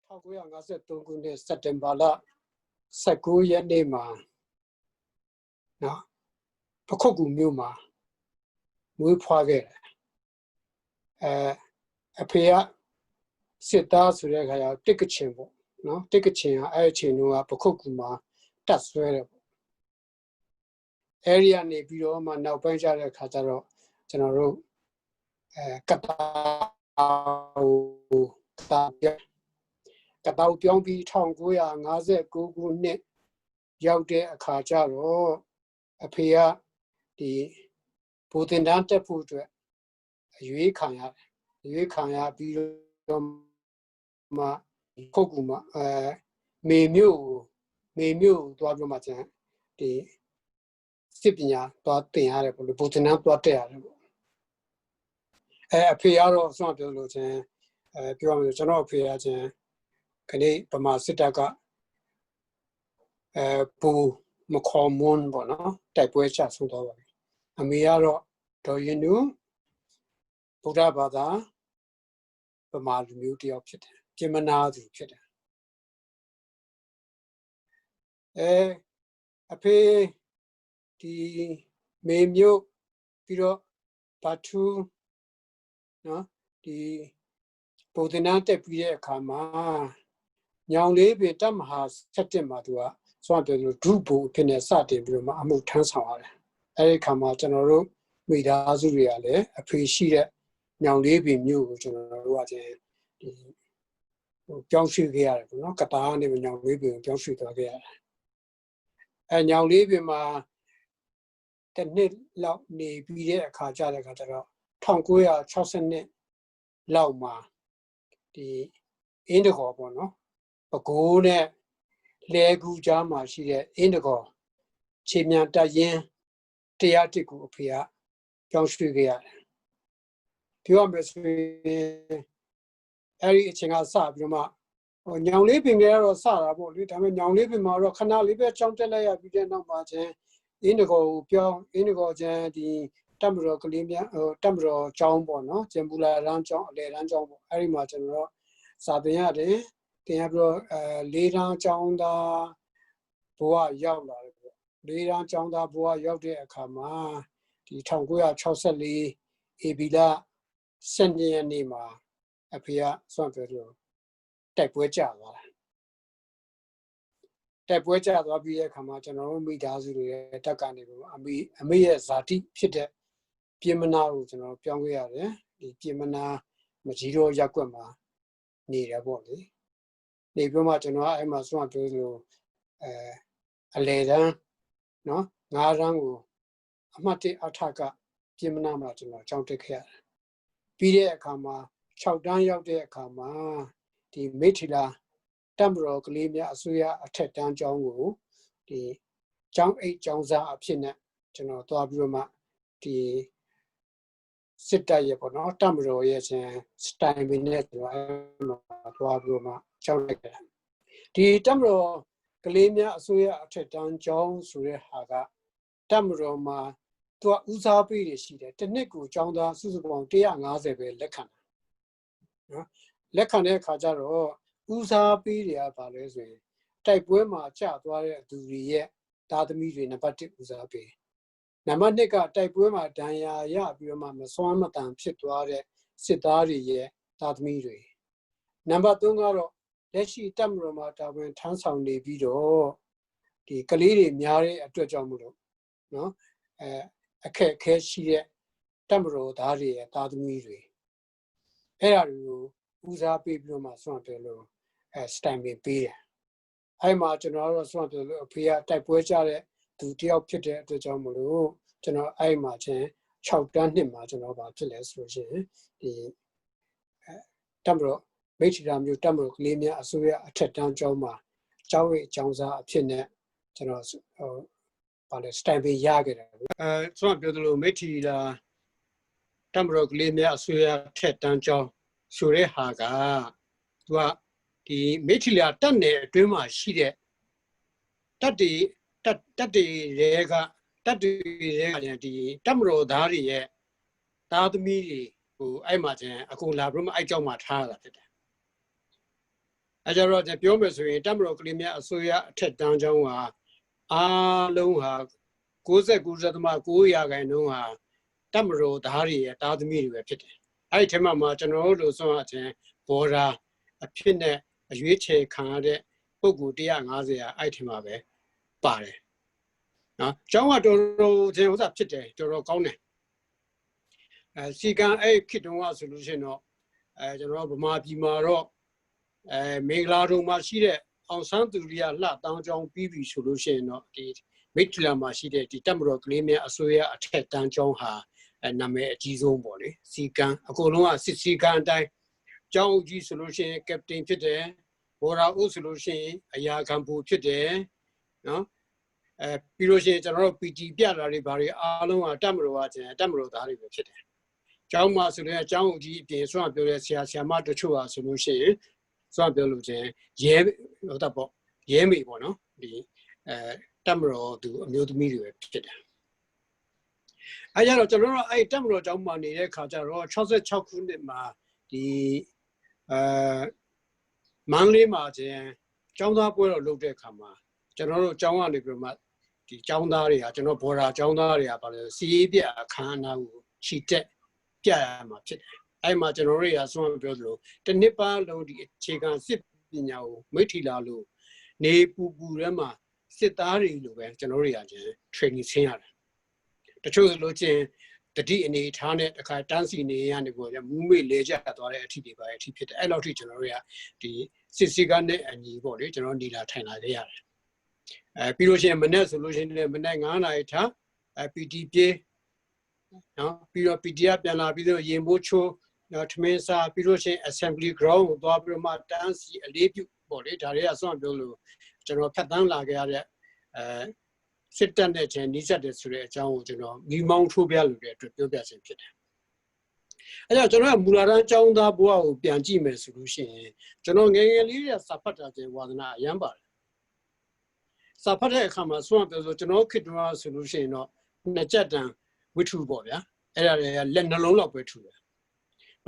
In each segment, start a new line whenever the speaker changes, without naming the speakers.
1953 ခုနှစ်စက်တင်ဘာလ19 ရက်နေ့မှာနော်ပခုတ်ကူမြို့မှာမွေးဖွားခဲ့တယ်အဖေကစစ်သားဆိုတဲ့ခါကျတစ်ကချင်ပေါ့နော်တစ်ကချင်ကအဲ့အချိန်တုန်းကပခုတ်ကူမှာတက်ဆွဲတယ်ပေါ့အဲ့ဒီကနေပြီးတော့မှနောက်ပိုင်းကျတဲ့ခါကျတော့ကျွန်တော်တို့ကတာပြောင်းပြီး1959 ခုနှစ်ရောက်တဲ့အခါကျတော့အဖေကဒီဘူတင်တန်းတက်ဖို့အတွက်ရွေးခံရတယ်ရွေးခံရပြီးတော့မှခုတ်ကူမှာမေမြို့သွားပြီးမှကျန်ဒီစစ်ပညာသွားတင်ရတယ်ပေါ့လေဘူတင်တန်းသွားတက်ရတယ်ပေါ့အဖေကတော့ဆွမ်းပြောလို့ချင်းပြောရမယ်ကျွန်တော်အဖေကချင်းခဏပမာစစ်တပ်ကဘူမခေါ်မွန်းပေါ့နော်တိုက်ပွဲချဆုံးသွားပါပြီအမေကတော့ဒေါ်ရင်နူဗုဒ္ဓဘာသာပမာလူမျိုးတယောက်ဖြစ်တယ်ပြင်မနာသူဖြစ်တယ်အဖေဒီမေမျိုးပြီးတော့ဘာထူးနော်ဒီဘူတင်တန်းတက်ပြီးတဲ့အခါမှာညောင်လေးပင်တပ်မဟာ7မှာသူကဆွမ်းပြောလို့ဒုဘူဖြစ်နေစတင်ပြီးတော့မှအမှုထမ်းဆောင်ရတယ်အဲဒီခါမှာကျွန်တော်တို့မိသားစုတွေကလည်းအဖေရှိတဲ့ညောင်လေးပင်မြို့ကိုကျွန်တော်တို့ကချင်းဒီပြောင်းရွှေ့ခဲ့ရတယ်ပေါ့နော်ကတားကနေညောင်လေးပင်ကိုပြောင်းရွှေ့သွားခဲ့ရတယ်ညောင်လေးပင်မှာတစ်နှစ်လောက်နေပြီးတဲ့အခါကျတော့1962လောက်မှာဒီအင်းတကောပေါ့နော်ပဲခူးနဲ့လဲကူကြားမှာရှိတဲ့အင်းတကောခြေမြန်တပ်ရင်း101ကိုအဖေကပြောင်းရွှေ့ခဲ့ရတယ်ပြောရမယ်ဆိုရင်အဲ့ဒီအချိန်ကစပြီးတော့မှညောင်လေးပင်ကတော့စတာပေါ့လေဒါပေမဲ့ညောင်လေးပင်မှာတော့ခဏလေးပဲကြောင်းတက်လိုက်ရပြီးတဲ့နောက်မှာချင်းအင်းတကောကိုပြောင်းအင်းတကောချင်းဒီတပ်မတော်ကလေးများတပ်မတော်ကျောင်းပေါ့နော်ကျန်ပူလာရန်ကျောင်းအလဲရန်ကျောင်းပေါ့အဲ့ဒီမှာကျွန်တော်တို့စာသင်ရတယ်တင်ရပြီးတော့လေးရန်ကျောင်းသားဘဝရောက်လာတယ်ပေါ့လေးရန်ကျောင်းသားဘဝရောက်တဲ့အခါမှာဒီ1964ဧပြီလ12ရက်နေ့မှာအဖေကဆွမ်းပြောလို့တိုက်ပွဲကျသွားတယ်တိုက်ပွဲကျသွားပြီးတဲ့အခါမှာကျွန်တော်တို့မိသားစုတွေတက်ကနေပြီးအမေရဲ့ဇာတိဖြစ်တဲ့ပြင်မနာကိုကျွန်တော်ပြောင်းခဲ့ရတယ်ဒီပြင်မနာမကြီးတော့ရက်ွက်မှာနေတယ်ပေါ့လေနေပြီးမှကျွန်တော်အဲ့မှာဆွမ်းပြောလို့အလေတန်းနော်9တန်းကိုအမှတ်1အထကပြင်မနာမှာကျွန်တော်ကြောင်းတက်ခဲ့ရတယ်ပြီးတဲ့အခါမှာ6တန်းရောက်တဲ့အခါမှာဒီမိထီလာတပ်မတော်ကလေးများအစိုးရအထက်တန်းကျောင်းကိုဒီကျောင်းအိတ်ကျောင်းသားအဖြစ်နဲ့ကျွန်တော်သွားပြီးတော့မှဒီစစ်တပ်ရဲ့ပေါ့နော်တပ်မတော်ရဲ့ချင်းစတိုင်ပင်နဲ့ကျွန်တော်အဲ့မှာသွားပြီးတော့မှကျောင်းလိုက်တယ်ဒီတပ်မတော်ကလေးများအစိုးရအထက်တန်းကျောင်းဆိုတဲ့ဟာကတပ်မတော်မှာသူကဦးစားပေးတွေရှိတယ်တစ်နှစ်ကိုကျောင်းသားစုစုပေါင်း150ပဲလက်ခံတယ်နော်လက်ခံတဲ့အခါကျတော့ဦးစားပေးတွေကဘာလဲဆိုရင်တိုက်ပွဲမှာကျသွားတဲ့သူတွေရဲ့သားသမီးတွေနံပါတ်1ဦးစားပေးနံပါတ်2ကတိုက်ပွဲမှာဒဏ်ရာရပြီးတော့မှမစွမ်းမတန်ဖြစ်သွားတဲ့စစ်သားတွေရဲ့သားသမီးတွေနံပါတ်3ကတော့လက်ရှိတပ်မတော်မှာတာဝန်ထမ်းဆောင်နေပြီးတော့ဒီကလေးတွေများတဲ့အတွက်ကြောင့်မလို့နော်အခက်အခဲရှိတဲ့တပ်မတော်သားတွေရဲ့သားသမီးတွေအဲ့ဒါတွေကိုဦးစားပေးပြီးတော့မှဆွမ်းပြောလို့စတိုင်ပေးတယ်အဲ့မှာကျွန်တော်တို့ဆွမ်းပြောလို့အဖေကတိုက်ပွဲကြတဲ့သူတယောက်ဖြစ်တဲ့အတွက်ကြောင့်မလို့ကျွန်တော်အဲ့မှာချင်း6တန်းနှစ်မှာကျွန်တော်ဗာဖြစ်လဲဆိုလို့ရှိရင်ဒီတပ်မတော်မိထီလာမျိုးတပ်မတော်ကလေးများအစိုးရအထက်တန်းကျောင်းမှာကျောင်းရဲ့ကျောင်းသားအဖြစ်နဲ့ကျွန်တော်ဗာလဲစတိုင်ပေးရခဲ့တယ်ဆွမ်းပြောလို့မိထီလာတပ်မတော်ကလေးများအစိုးရထက်တန်းကျောင်းဆိုတဲ့ဟာကသူကဒီမိထီလာတပ်နယ်အတွင်းမှာရှိတဲ့တပ်တွေကဒီတပ်မတော်သားတွေရဲ့သားသမီးတွေဟိုအဲ့မှာကျန်အခုလာပြီးမှအဲ့ကြောက်မှထားတာဖြစ်တယ် Ajaro the Pyomas in Tamroclimia, Soya, Ted down Jonga, Loha, Goza Guzatama, Goya, I know her, Tamro, the Hari, at other meeting with it. I tell my general, so Bora, a pin, a Yuche, Canada, Bogu, dear, and Azia, item of it, Bare. Jonga Doro, there was up today, Doro Gone. Sigan a kidon solution, General Mapi Maro. Meglado Machide on Santuria La Downtown BB solution no the Myitkyina Machide the Tamro Glimia Asoya attack downtown ha and Name Gizo body. Sikan Akolonga Sikan die John G solution Captain Pite Bora O solution Aya Campu Pite no Piroche General PT Piara Ribari Alonga Tamro and Tamro Dari Pite. John Masuria John G. The Swan Buresia Siamata Chua solution. So Belgian, Yem, Yemi, no, the Tamro to a mute media. I don't know, I Tamro John Money, Kajaro, Chaucer Chokundima, the Manly Martin, John Apollo looked at Kama, General John Diplomat, the John Daria, General Bora, John Daria, but the Sibia Kana, she did, yeah, I'm a general as one builder. The Nepal lodi chicken sip in your Myitkyina, Ne Pupurama, Sitari, Genoria, training singer. The chosen lodging, the DNA, Tarnet, the dancing in the movie leisure at all at TD by TP, the LOT Genoria, the Sissigane and the body, General Nila Tana. Piroche Manet solution, Menangana, PDP, PDP, and Abido Yembocho. Mensa Piroche Assembly Ground, Dobroma dance, a leap body, Daria Son Dolo, General Patan Lagare, sit down there and Nisa de Sure, John, we mount to Bellu to do best in Pit. I don't know, Mularan John da Boa, Bianjime solution, General Galia Sapata was not Yamba. Sapata come as one of the General Kidra solution, no, Najatan, which two body, Lenalola with two.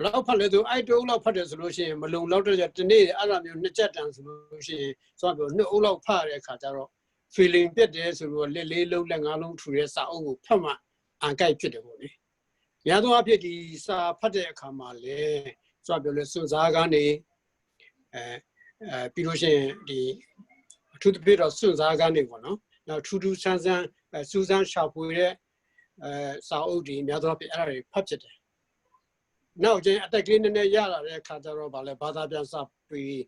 I do all part of solution, Malone Lotter at the day, Aram Najatan solution, so no all part of Kataro, feeling better so Lily Low Langalong to Resa Pama and Guy Pitaboni. Yado Apeti Sa Pate Kamale, so I will Suzagani, Piroshe, the to the bit of Suzagani, now to do Susan Shapure, Saudi, Yado Ari Puppet. Now, at the green in the Yara, Kataroba, Badabian Sapi,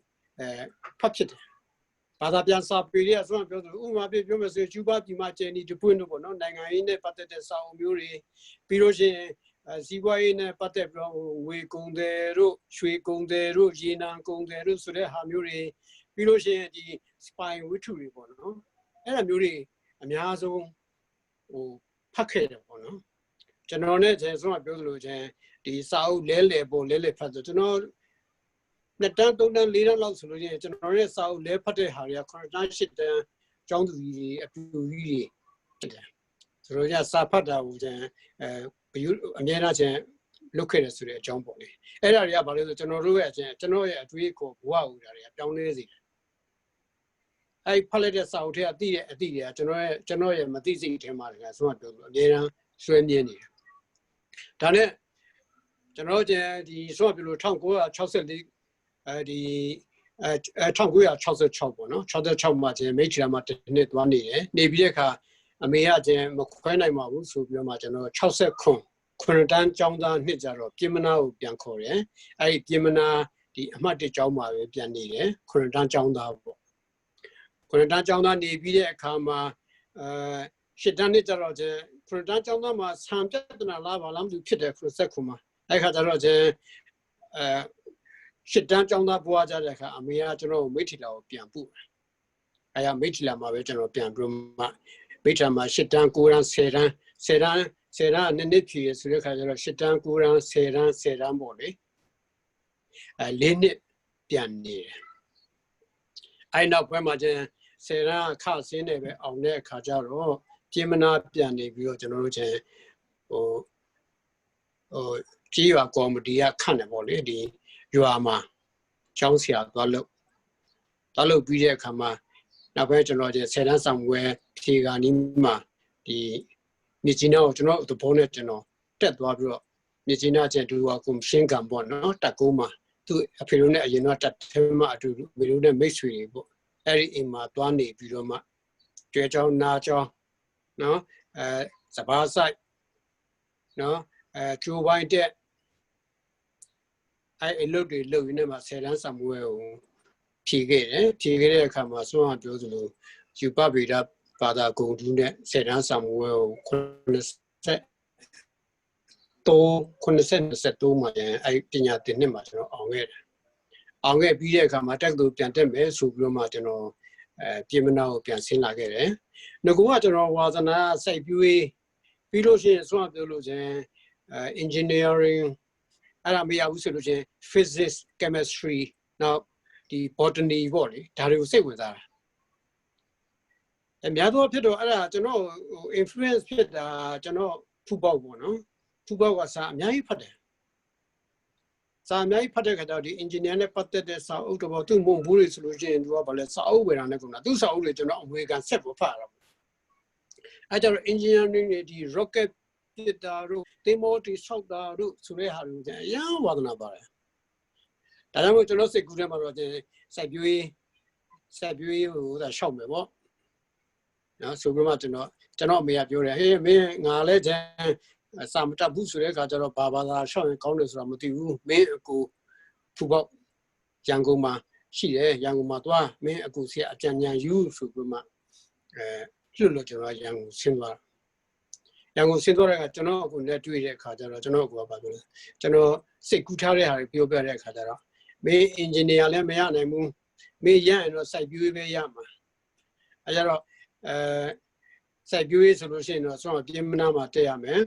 Puppet. Badabian Sapi, as one goes to Uma, Juba, you might need to put no Nanga in the Patet Sao Muri, Piroje, Ziwa in a Patebro, we Gondero, Shui Gondero, Gina Gondero, Sure Hamuri, Piroje, the spine with two ribbon, and a Muri, and Yazo, or Packet, General Net has one build. The South Lele, Lele Pato, the Tanto leader loves solution, General South Lepate Haria, Cornashit, John Really. So, yes, Sapata was a look at the John Bonnie. Area, but the General at week of wow, down easy. I palette South here, dear, General Matisi Temar, as one to Lena Swenian. Done it. General, the so below Tango, Chaucer, the Tanguya Chaucer Chobo, no, Chaucer Choma, Myitkyina net one day, Nebiaka, Amea, Mokwena Maru, so you imagine, Chaucer Con, Quentan Jonda Nizaro, Gimana, Biancore, I Gimana, the Amati Joma, Bianide, Quentan Jonda. Quentan Jonda, Nebia, Kama, Shidanitaro, Quentan Jonda, Sam Jatana Lava, Lam to Peter for Secuma. I had a roger shit down on that water like a mere general Myitkyina Piampu. I am Myitkyina, my general Piampu, Myitkyina, shit down, Kuran, Sedan, and the Nippy, look at shit down, Kuran, Sedan, body. I lean it, Piani. I know where my Sedan cars in it on their Kajaro, Jimana Piani, General or Gia Gomedia Cannibal, you are my Johnsia Gallo. တာလို့ပြီးတဲ့အခါမှာနောက်ပိုင်းကျွန်တော်ဆယ်တန်းဆောင်ပွဲဖြေကာနီးမှာဒီမြစ်ကြီးနားကိုကျွန်တော်သဘောနဲ့ကျွန်တော်တက်သွားပြီးတော့မြစ်ကြီးနားကျန်ဒူဝါကုမ်ရှင်းကံပေါ့နော်တက်ကုန်းမှာသူအဖေတို့နဲ့အရင်တော့တက်ထဲမှာအတူတူမေတို့နဲ့မိတ်ဆွေတွေပေါ့အဲ့ဒီအိမ်မှာသွားနေပြီးတော့မှကျွဲချောင်းနာချောင်းနော်စပါးဆိုင်နော်ကျိုးပိုင်းတက်အဲ့အလုပ်တွေလုပ်ရင်းနဲ့မှဆယ်တန်းဆောင်ပွဲကိုဖြေခဲ့တယ်ဖြေခဲ့တဲ့အခါမှာဆွမ်းအောင်ပြောသလိုယူပဗေဒဘာသာဂုံတူးနဲ့ဆယ်တန်းဆောင်ပွဲကို83မှာအဲ့ပညာသင်နှစ်မှာကျွန်တော်အောင်ခဲ့တယ်အောင်ခဲ့ပြီးတဲ့အခါမှာတက္ကသိုလ်ပြန်တက်မယ်ဆိုပြီးတော့မှကျွန်တော်ပြင်မနာကိုပြန်ဆင်းလာခဲ့တယ်ငါကကျွန်တော်ဝါသနာစိုက်ပျိုးပြီးလို့ရှိရင်ဆွမ်းပြောလို့ချင်းengineering အဲ့ဒါမရဘူးဆိုလို့ချင်း physics chemistry နောက်ဒီ botany ပေါ့လေဒါတွေကိုစိတ်ဝင်စားတာအများသောဖြစ်တော့အဲ့ဒါကျွန်တော် influence ဖြစ်တာကျွန်တော်ဖူပေါက်ပေါ့နော်ဖူပေါက်ကစာအများကြီးဖတ်တယ်စာအများကြီးဖတ်တဲ့ခါကျတော့ဒီ engineer နဲ့ပတ်သက်တဲ့စာအုပ်တော့သူ့မုံဘူးတွေဆိုလို့ရှိရင်သူကဘာလဲစာအုပ်ဝယ်တာနဲ့ကုန်တာသူ့စာအုပ်တွေကျွန်တော်အမေရိကန်ဆက်ဖို့ဖတ်ရတော့အဲ့ကျတော့ engineering တွေဒီ rocket ပြတာတို့တင်မောတီဆောက်တာတို့ဆိုတဲ့ဟာတွေအရင်ဝါသနာပါတယ်ဒါကြောင့်မို့ကျွန်တော်စိတ်ကူးထဲမှာတော့စိုက်ပျိုးရေးဟိုဒါရှောက်မယ်ပေါ့နော်ဆိုပြီးမှကျွန်တော်အမေကပြောတယ်ဟေးမင်းငါလည်းစာမတတ်ဘူးဆိုတဲ့အခါကျတော့ဘာသာရှောက်ရင်ကောင်းတယ်ဆိုတာမသိဘူးမင်းအကူဖူပေါက်ရန်ကုန်မှာရှိတယ်ရန်ကုန်မှာသွားမင်းအကူစီအကြံဉာဏ်ယူဆိုပြီးမှလွတ်လို့ကျွန်တော်ရန်ကုန်ဆင်းသွားရန်ကုန်ဆင်းသွားတဲ့အခါကျွန်တော်အကူနဲ့တွေ့တဲ့အခါကျတော့ကျွန်တော်အကူကဘာပြောလဲကျွန်တော်စိတ်ကူးထားတဲ့ဟာတွေပြောပြတဲ့အခါကျတော့မင်း engineer လည်းမရနိုင်ဘူးမင်းရရင်တော့စိုက်ပျိုးရေးပဲရမှာအဲကြတော့စိုက်ပျိုးရေးဆိုလို့ရှိရင်တော့ဆွမ်းပြင်းမနာမှာတက်ရမယ်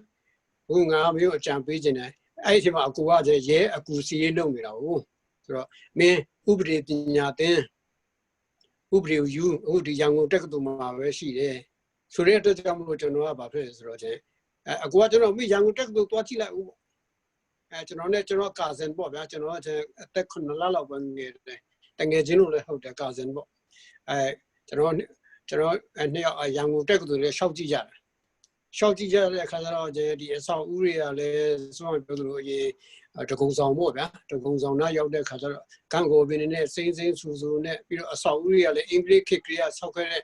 ခုငါမျိုးအကြံပေးခြင်းနဲ့အဲ့ဒီအချိန်မှာအကူကရဲအကူစီရေးလုပ်နေတာဟုတ်ဆိုတော့မင်းဥပဒေပညာသင်ဥပဒေကိုယူအခုဒီရန်ကုန်တက္ကသိုလ်မှာပဲရှိတယ်ဆိုတဲ့အတွက်ကြောင့်မလို့ကျွန်တော်ကဘာဖြစ်လဲဆိုတော့အကူကကျွန်တော်မိရန်ကုန်တက္ကသိုလ်သွားကြည့်လိုက်ဦးကျွန်တော်နဲ့ကျွန်တော်ကာဇန်ပေါ့ဗျာကျွန်တော်အသက်9လလောက်ပဲနေတယ်တငယ်ချင်းလို့လည်းဟုတ်တယ်ကာဇန်ပေါ့ကျွန်တော်နှစ်ယောက်ရန်ကုန်တက္ကသိုလ်လေးရှောက်ကြည့်ကြတယ်ရှောက်ကြည့်ကြတဲ့အခါကျတော့ဒီအဆောက်အဦတွေကလည်းဆိုတော့ပြောလို့အရင်တကုံဆောင်ပေါ့ဗျာတကုံဆောင်နားရောက်တဲ့အခါကျတော့ကံကိုပင်နဲ့စိမ့်ဆူဆူနဲ့ပြီးတော့အဆောက်အဦတွေကလည်းအင်္ဂလိပ်ခေတ်ကလေးကဆောက်ခဲ့တဲ့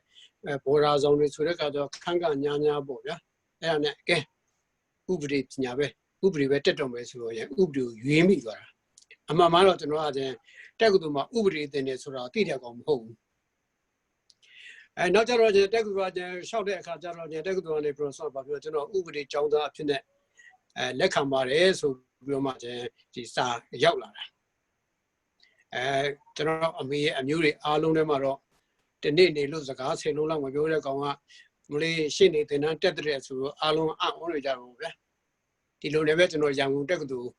ဘော်ဒါဆောင်တွေဆိုတဲ့အခါကျတော့ခန်းကညာပေါ့ဗျာအဲ့ဒါနဲ့ကဲဥပဒေပညာပဲဥပဒေပဲတက်တော်မယ်ဆိုတော့ဥပဒေကိုရွေးမိသွားတာအမှန်မှန်တော့ကျွန်တော်ကတက္ကသိုလ်မှာဥပဒေသင်တယ်ဆိုတာသိတဲ့ကောင်မဟုတ်ဘူးနောက်ကျတော့တက္ကသိုလ်ကရှောက်တဲ့အခါကျတော့တက္ကသိုလ်ကနေပြောဆိုပါပြောကျွန်တော်ဥပဒေကျောင်းသားအဖြစ်နဲ့လက်ခံပါတယ်ဆိုပြီးတော့မှဒီစာရောက်လာတာကျွန်တော်အမေရဲ့အမျိုးတွေအားလုံးထဲမှာတော့ဒီနေ့နေလို့စကား10လုံးလောက်မပြောတဲ့ကောင်ကမလေးရှင်းနေတင်တန်းတက်တဲ့ဆိုတော့အားလုံးအံ့ဩနေကြတော့ဗျာဒီလိုလည်းပဲကျွန်တော်ရန်ကုန်တက္ကသိုလ်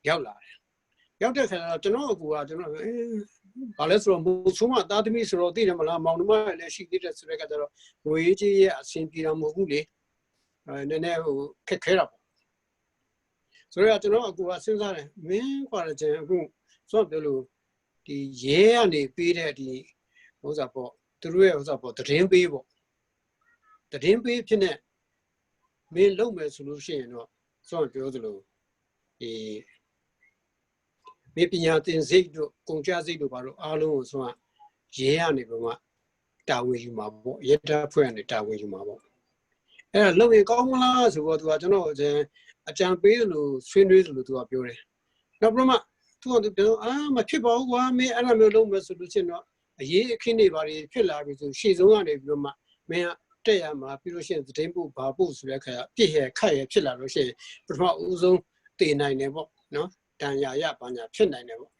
ရောက်လာတယ်ရောက်တဲ့ခါကျွန်တော်အကူကကျွန်တော်ဘာလဲဆိုတော့မိုးဆိုးမသားသမီးဆိုတော့သိတယ်မလားမောင်နှမလည်းရှိသေးတယ်ဆိုတဲ့ကကျတော့ငွေကြီးရဲ့အဆင်ပြေတာမဟုတ်ဘူးလေနည်းနည်းဟိုခက်ခဲတာပေါ့ဆိုတော့ကျွန်တော်အကူကစဉ်းစားတယ်မင်းကွာတဲ့အခုဆိုတော့ပြောလို့ဒီရဲကနေပေးတဲ့ဒီဥစ္စာပေါ့သူတို့ရဲ့ဥစ္စာပေါ့သတင်းပေးပေါ့သတင်းပေးဖြစ်နေမင်းလုံမယ်ဆိုလို့ရှိရင်တော့ဆိုတော့ပြောသလိုဒီမေပညာသင်စိတ်တို့ကုန်ကြစိတ်တို့ဘာလို့အားလုံးကိုဆိုတော့ရဲရနေပုံကတာဝန်ယူမှာပေါ့ရဲတပ်ဖွဲ့ကနေတာဝန်ယူမှာပေါ့အဲ့ဒါလုံရင်ကောင်းမလားဆိုတော့သူကကျွန်တော်အကြံပေးလို့ဆွေးနွေးလို့သူကပြောတယ်နောက်ပြီးမှသူကပြောမဖြစ်ပါဘူးကွာမင်းအဲ့လိုမျိုးလုပ်မယ်ဆိုလို့ချင်းတော့အရေးအခင်းတွေဘာတွေဖြစ်လာပြီဆိုရှေ့ဆုံးကနေပြီးတော့မှမင်းကတက်ရမှာပြီးလို့ရှိရင်သတင်းပို့ဘာပို့ဆိုတဲ့ခါပြည့်ရခတ်ရဖြစ်လာလို့ရှိရင်ပထမဦးဆုံးတည်နိုင်တယ်ပေါ့နော်တန်ရာရပါညာဖြစ်နိုင်တယ်ပေါ့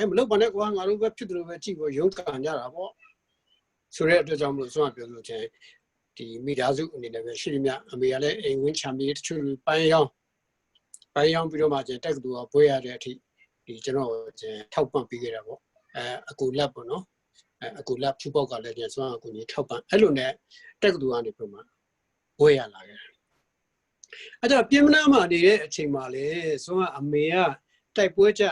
မလုပ်ပါနဲ့ကွာငါတို့ပဲဖြစ်တယ်လို့ပဲကြည့်ဖို့ရုန်းကန်ကြတာပေါ့ဆိုတဲ့အတွက်ကြောင့်မလို့ဆုံးပြောလို့ချင်းဒီမိသားစုအနေနဲ့ပဲရှိမြအမေကလည်းအိမ်ဝင်းချမ်းမြေတချို့ပန်းရောင်းပြီးတော့မှတက္ကသိုလ်ကဘွဲရတဲ့အထိဒီကျွန်တော်ထောက်ပံ့ပေးခဲ့တာပေါ့အကူလက်ပေါ့နော်အကူလက်ဖူးပေါက်ကလည်းစွမ်းအကူကြီးထောက်ပံ့အဲ့လိုနဲ့တက္ကသိုလ်ကနေပြန်မှဘွဲရလာခဲ့အဲ့တော့ပြင်မနာမှာနေတဲ့အချိန်မှာလေစွမ်းအမေကတိုက်ပွဲကြ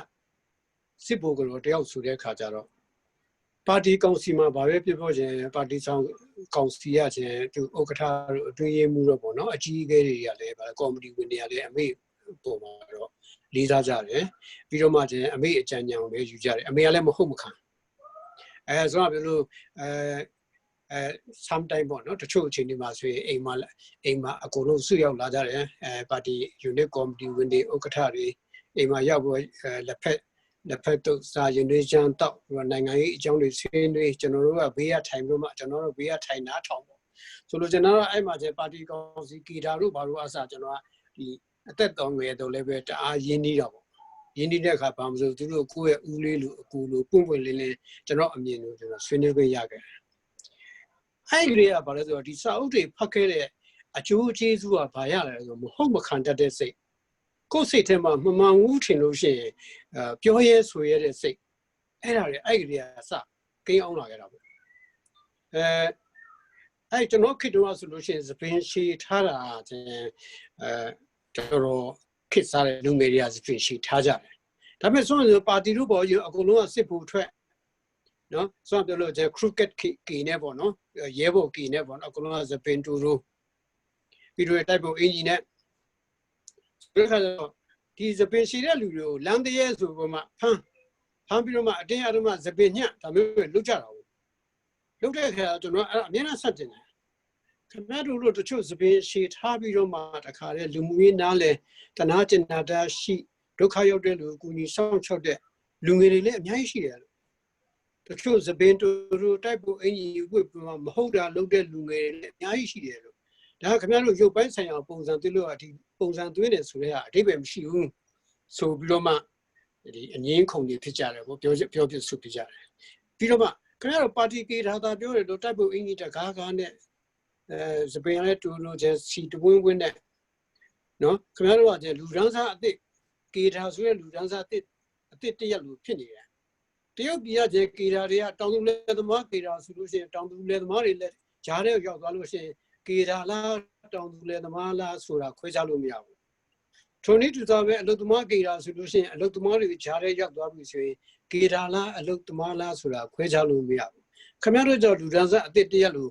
စစ်ဘိုကတော်တယောက်ဆိုတဲ့ခါကျတော့ပ party council မှာဗာပဲပြဖို့ခြင်း party ဆောင် council ရခြင်းသူဥက္ကဋ္ဌတို့အတွင်းရေးမှုတော့ပေါ့နော်အကြီးအကဲတွေကလည်းဗာကော်မတီဝင်တွေကလည်းအမေပုံမှာတော့လေးစားကြတယ်ပြီးတော့မှခြင်းအမေအကြံဉာဏ်ကိုလည်းယူကြတယ်အမေကလည်းမဟုတ်မခံဆိုတော့ဘယ်လိုsometime ပေါ့နော်တချို့အချိန်တွေမှာဆိုရင်အိမ်မှာအကုန်လုံးစုရောက်လာကြတယ်party unit committee ဝင်တွေဥက္ကဋ္ဌတွေအိမ်မှာရောက်ပြီးလက်ဖက်တို့စာရင်တွေချမ်းတော့နိုင်ငံရေးအကြောင်းတွေဆွေးနွေးကျွန်တော်တို့ကဘေးကထိုင်လို့မှကျွန်တော်တို့ဘေးကထိုင်နားထောင်ပေါ့ဆိုလို့ကျွန်တော်တို့အဲ့မှာကျပါတီကောင်စီကီတာတို့ဘာလို့အစားကျွန်တော်ကဒီအသက်တော်ငယ်တော့လည်းပဲတအားရင်းနှီးတာပေါ့ရင်းနှီးတဲ့အခါဘာမှမဆိုသူတို့ကိုယ့်ရဲ့ဦးလေးလူအကူလိုပွင့်ပွင့်လင်းလင်းကျွန်တော်အမြင်လို့ကျွန်တော်ဆွေးနွေးခွင့်ရခဲ့တယ်အဲ့ဒီကဘာလဲဆိုတော့ဒီစာအုပ်တွေဖတ်ခဲ့တဲ့အကျိုးကျေးဇူးကဘာရလဲဆိုတော့မဟုတ်မခံတတ်တဲ့စိတ်ကိုယ်စိတ်ထဲမှာမမှန်ဘူးထင်လို့ရှိရင်ပြောရဲဆိုရတဲ့စိတ်အဲ့ဒါတွေအဲ့ဒီကစကိန်းအောင်လာခဲ့တာပေါ့အဲ့ကျွန်တော်ခေတ္တကဆိုလို့ရှိရင်သပင်ရှည်ထားတာတော်တော်ခေတ်စားတဲ့လူငယ်တွေကသပင်ရှည်ထားကြတယ်ဒါပေမဲ့ဆိုရင်ပါတီတို့ပေါ်ကြီးအကုန်လုံးကစစ်ဖို့ထွက်နော်ဆိုတော့ပြောလို့ကျ cricket ကီနဲ့ပေါ့နော်ရဲဘော်ကီနဲ့ပေါ့နော်အကုန်လုံးကသပင်တူတို့ပြီးတော့တိုက်ဖို့အင်ဂျီနဲ့ဒီခါတော့ဒီသပင်ရှည်တဲ့လူတွေကိုလမ်းတရဲဆိုတော့မှဖမ်းပြီးတော့မှအတင်းအဓမ္မသပင်ညဒါမျိုးတွေလုကြတာဘူးလုတဲ့ခါကျွန်တော်အဲ့အများနဲ့ဆက်တင်တယ်ခင်ဗျားတို့တချို့သပင်ရှည်ထားပြီးတော့မှတခါလေလူမှုရေးနားလဲတနာကျင်နာတာရှိဒုက္ခရောက်တဲ့လူအကူအညီဆောင်ချုပ်တဲ့လူငယ်တွေလည်းအများကြီးရှိတယ်တချို့သပင်တို့တိုက်ဖို့အင်ကြီးဝတ်ပြီးမှမဟုတ်တာလုပ်တဲ့လူငယ်တွေလည်းအများကြီးရှိတယ်လို့ဒါခင်ဗျားတို့ရုပ်ပိုင်းဆိုင်ရာပုံစံသွင်းလို့ဒီပုံစံသွင်းတယ်ဆိုတဲ့အဓိပ္ပာယ်မရှိဘူးဆိုပြီးတော့မှဒီအငင်းခုန်တွေဖြစ်ကြတယ်ပေါ့ပြောပြဆုဖြစ်ကြတယ်ပြီးတော့မှခင်ဗျားတို့ပါတီကေထာသာပြောတယ်လို့တိုက်ဖို့အင်ကြီးတကားကားနဲ့သပင်လည်းတူလို့ကျစီတဝင်းဝင်းနဲ့နော်ခင်ဗျားတို့ကလူဒန်းစားအစ်စ်ကေထာဆိုတဲ့လူဒန်းစားအစ်စ်တရက်လူဖြစ်နေတယ်တရုတ်ပြည်ကကေထာတွေကတောင်သူလယ်သမားကေထာဆိုလို့ရှိရင်တောင်သူလယ်သမားတွေလည်းဂျားတဲ့ရောက်သွားလို့ရှိရင်ကေထာလားတောင်သူလယ်သမားလားဆိုတာခွဲခြားလို့မရဘူးထိုနည်းတူသောပဲအလုတ်သမားကေထာဆိုလို့ရှိရင်အလုတ်သမားတွေဂျားတဲ့ရောက်သွားပြီဆိုရင်ကေထာလားအလုတ်သမားလားဆိုတာခွဲခြားလို့မရဘူးခင်ဗျားတို့ကြောင့်လူဒန်းစားအစ်စ်တရက်လူ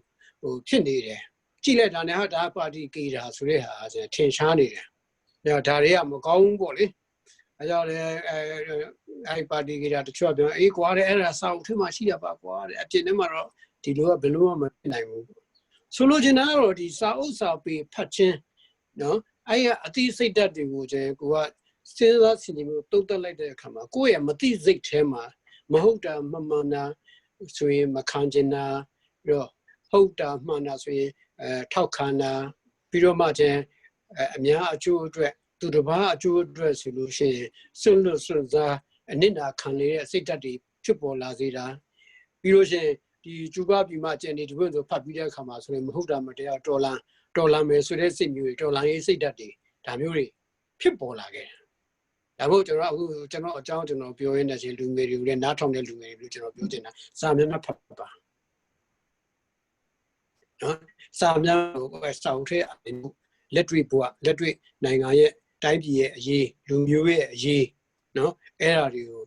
ဖြစ်နေတယ်ကြည့်လိုက်တာနဲ့ဟာဒါပါတီကေထာဆိုတဲ့ဟာထင်ရှားနေတယ်ဒါတွေကမကောင်းဘူးပေါ့လေအဲကြောင့်လည်းအဲ့ပါတီကေထာတချို့ပြောအေးကွာတဲ့အဲ့ဒါစာအုပ်ထဲမှာရှိတာပါကွာတဲ့အပြင်ထဲမှာတော့ဒီလိုကဘယ်လိုမှမဖြစ်နိုင်ဘူးဆိုလိုချင်တာကတော့ဒီစာအုပ်စာပေဖတ်ခြင်းနော်အဲ့အသိစိတ်ဓာတ်တွေကိုကိုကစဉ်းစားဆင်ခြင်မှုတုံ့တက်လိုက်တဲ့အခါမှာကိုယ့်ရဲ့မသိစိတ်ထဲမှာမဟုတ်တာမမှန်တာဆိုရင်မခံကျင်တာပြီးတော့ဟုတ်တာမှန်တာဆိုရင်ထောက်ခံတာပြီးတော့မှအများအကျိုးအတွက်သူတစ်ပါးအကျိုးအတွက်ဆိုလို့ရှိရင်စွန့်လွတ်စွန့်စားအနစ်နာခံနေတဲ့စိတ်ဓာတ်တွေဖြစ်ပေါ်လာစေတာပြီးလို့ရှိရင်ဒီကျူပပြည်မှာကျန်နေတပွင့်ဆိုဖတ်ပြီးတဲ့အခါမှာဆိုရင်မဟုတ်တာမတရားတော်လန်မယ်ဆိုတဲ့စိတ်မျိုးတွေတော်လန်ရေးစိတ်ဓာတ်တွေဒါမျိုးတွေဖြစ်ပေါ်လာခဲ့တယ်ဒါမို့ကျွန်တော်အကြောင်းကျွန်တော်ပြောရင်းနဲ့ချင်းလူငယ်တွေကိုလည်းနားထောင်တဲ့လူငယ်တွေကိုကျွန်တော်ပြောချင်တာစာမျက်နှာဖတ်ပါနော်စာမျက်နှာကိုစောင့်ထဲလက်တွေ့နိုင်ငံရဲ့တိုင်းပြည်ရဲ့အရေးလူမျိုးရဲ့အရေးနော်အဲ့ဒါတွေကို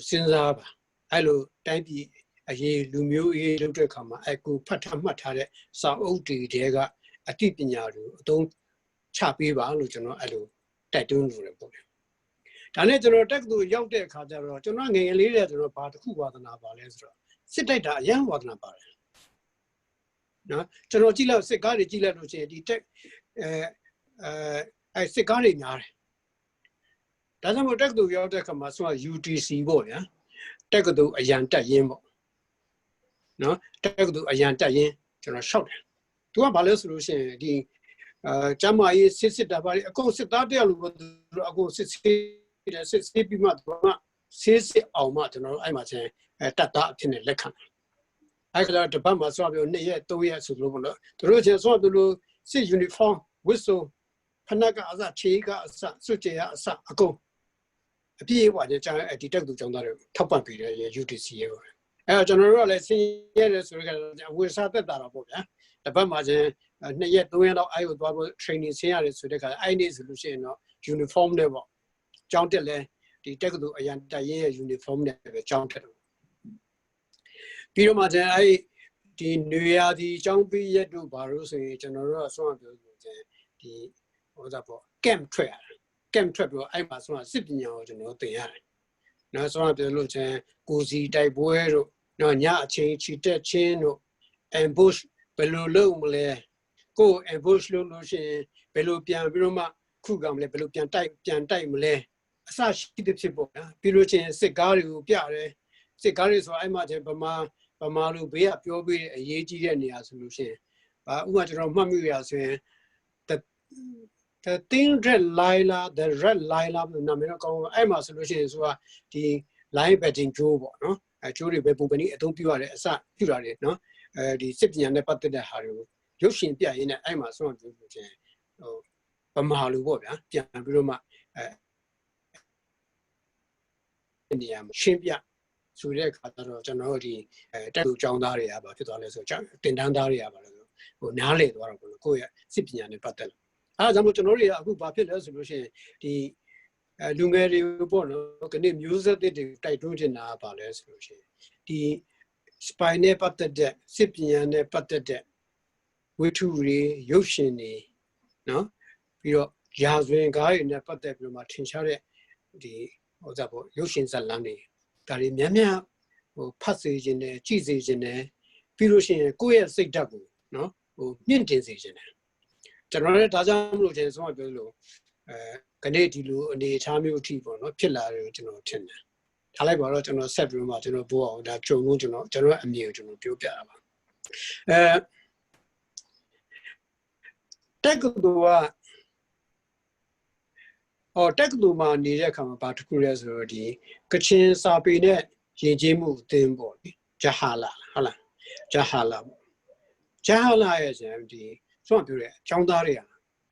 စဉ်းစားပါအဲ့လိုတိုင်းပြည်အရေးလူမျိုးရေးလုပ်တဲ့အခါမှာကိုဖတ်ထားမှတ်ထားတဲ့စာအုပ်တွေတဲကအသိပညာတွေကိုအသုံးချပေးပါလို့ကျွန်တော်အဲ့လိုတိုက်တွန်းလို့ရပေါ့ဒါနဲ့ကျွန်တော်တက္ကသိုလ်ရောက်တဲ့အခါကျတော့ကျွန်တော်ငယ်ငယ်လေးတဲ့ကျွန်တော်ဘာတစ်ခုဝါသနာပါလဲဆိုတော့စစ်တိုက်တာအရန်ဝါသနာပါတယ်နော်ကျွန်တော်ကြည့်လိုက်စစ်ကားတွေကြည့်လိုက်လို့ရှိရင်ဒီတက်စစ်ကားတွေများတယ်ဒါကြောင့်မို့တက္ကသိုလ်ရောက်တဲ့အခါမှာဆိုတော့ UTC ပေါ့ဗျာတက္ကသိုလ်အရန်တက်ရင်ပေါ့နော်တက္ကသိုလ်အရန်တက်ရင်ကျွန်တော်ရှောက်တယ်သူကဘာလဲဆိုလို့ရှိရင်ဒီကျမကြီးစစ်တာပါအကုန်စစ်သားတယောက်လို့အကုန်စစ်ပြီးမှသူကစစ်အောင်မှကျွန်တော်တို့အဲ့မှာချင်းတက်တာအဖြစ်နဲ့လက်ခံတယ်အဲ့ကတပတ်မှာဆိုတော့2ရက်3ရက်ဆိုလို့ပေါ့နော်သူတို့ချင်းဆိုတော့စစ် uniform ဝစ်ဆိုဖနက်ကအစခြေကအစစွတ်ကြရအစအကုန်အပြည့်အဝကျန်ဒီတက်တူကျောင်းသားတွေထောက်ပံ့ပေးတယ် UTC ရဲ့အဲ့ကျွန်တော်တို့ကလည်းဆင်းရဲတယ်ဆိုတော့အဝေစားသက်တာတော့ပေါ့ဗျာတပတ်မှာချင်း2ရက်3ရက်လောက်အဲ့ကိုသွားဖို့ training ဆင်းရတယ်ဆိုတဲ့ခါအဲ့နေ့ဆိုလို့ရှိရင်တော့ uniform နဲ့ပေါ့ကျောင်းတက်လဲဒီတက်ကတူအရန်တက်ရဲရဲ့ uniform နဲ့ပဲကျောင်းတက်တယ် ပြီးတော့မှကျန်အဲ့ဒီနွေရာသီចောင်းပြီးရက်တို့ဘာလို့ဆိုရင်ကျွန်တော်တို့ကဆွမ်းပြောလို့ကျန်ဒီဟိုဒါပေါ့ camp ထွက် camp ထွက်ပြီးတော့အဲ့မှာဆွမ်းစစ်ပညာကိုကျွန်တော်သင်ရတယ်နော်ဆွမ်းပြောလို့ကျန်ကိုစီတိုက်ပွဲတို့နော်ညအချိန်ချီတက်ချင်းတို့ ambush ဘယ်လိုလုပ်မလဲကို ambush လုပ်လို့ရှိရင်ဘယ်လိုပြန်ပြီးတော့မှခုကမလဲဘယ်လိုပြန်တိုက်မလဲအစရှိတဲ့ဖြစ်ပေါ့နော်ပြီးလို့ချင်းစစ်ကားတွေကိုပြတယ်စစ်ကားတွေဆိုအဲ့မှာကျန်ဗမာလူဘေးကပြောပြီးအရေးကြီးတဲ့နေရာဆိုလို့ရှိရင်ဥပမာကျွန်တော်မှတ်မိရဆိုရင် the thin red lila the red lila နာမည်တော့ကောင်းအဲ့မှာဆိုလို့ရှိရင်ဆိုတာဒီ line betting ကျိုးပေါ့နော်ကျိုးတွေပဲပုံပဏိအသုံးပြုရတယ်အစပြုတာတွေနော်ဒီစစ်ပညာနဲ့ပတ်သက်တဲ့ဟာတွေကိုရုပ်ရှင်ပြရင်းနဲ့အဲ့မှာဆိုတော့ပြောလို့ချင်းဟိုဗမာလူပေါ့ဗျာပြန်ပြီးတော့မှနေရာမှာရှင်းပြဆိုတဲ့အခါကျတော့ကျွန်တော်တို့ဒီတက်လူကျောင်းသားတွေကပါဖြစ်သွားလဲဆိုတော့တင်တန်းသားတွေကပါလဲဆိုဟိုနားလေသွားတော့ဘလို့ကိုယ့်ရဲ့စစ်ပညာနဲ့ပတ်သက်လို့အဲဒါကြောင့်မို့ကျွန်တော်တို့တွေကအခုဘာဖြစ်လဲဆိုလို့ရှိရင်ဒီလူငယ်တွေပေါ့နော်ခဏမျိုးဆက်တွေတိုက်တွန်းနေတာပါလဲဆိုလို့ရှိရင်ဒီ spy နဲ့ပတ်သက်တဲ့စစ်ပညာနဲ့ပတ်သက်တဲ့ဝိထုတွေရုပ်ရှင်တွေနော်ပြီးတော့ရာဇဝင်ကားတွေနဲ့ပတ်သက်ပြီးတော့မှထင်ရှားတဲ့ဒီဟိုစားပေါ့ရုပ်ရှင်ဇာတ်လမ်းတွေဒါတွေများများဟိုဖတ်စေခြင်းနဲ့ကြည့်စေခြင်းနဲ့ပြီးလို့ရှိရင်ကိုယ့်ရဲ့စိတ်ဓာတ်ကိုနော်ဟိုမြင့်တင်စေခြင်းနဲ့ကျွန်တော်လည်းဒါကြောင့်မလို့ကျွန်တော်ပြောလို့ခဏဒီလိုအနေအထားမျိုးအထိပေါ့နော်ဖြစ်လာတယ်ကျွန်တော်ထင်တယ်ထားလိုက်ပါတော့ကျွန်တော်ဆက်ပြီးမှကျွန်တော်ပို့အောင်ဒါကြုံလို့ကျွန်တော်အမြင်ကိုကျွန်တော်ပြောပြတာပါတက်ကတူမှာနေတဲ့အခါမှာဘာတစ်ခုလဲဆိုတော့ဒီကချင်စာပေနဲ့ယဉ်ကျေးမှုအသင်းပေါ့လေဂျဟာလာဟုတ်လားဂျဟာလာရဲ့ဆိုရင်ဒီဆိုတော့ပြောတယ်အကြောင်းသားတွေက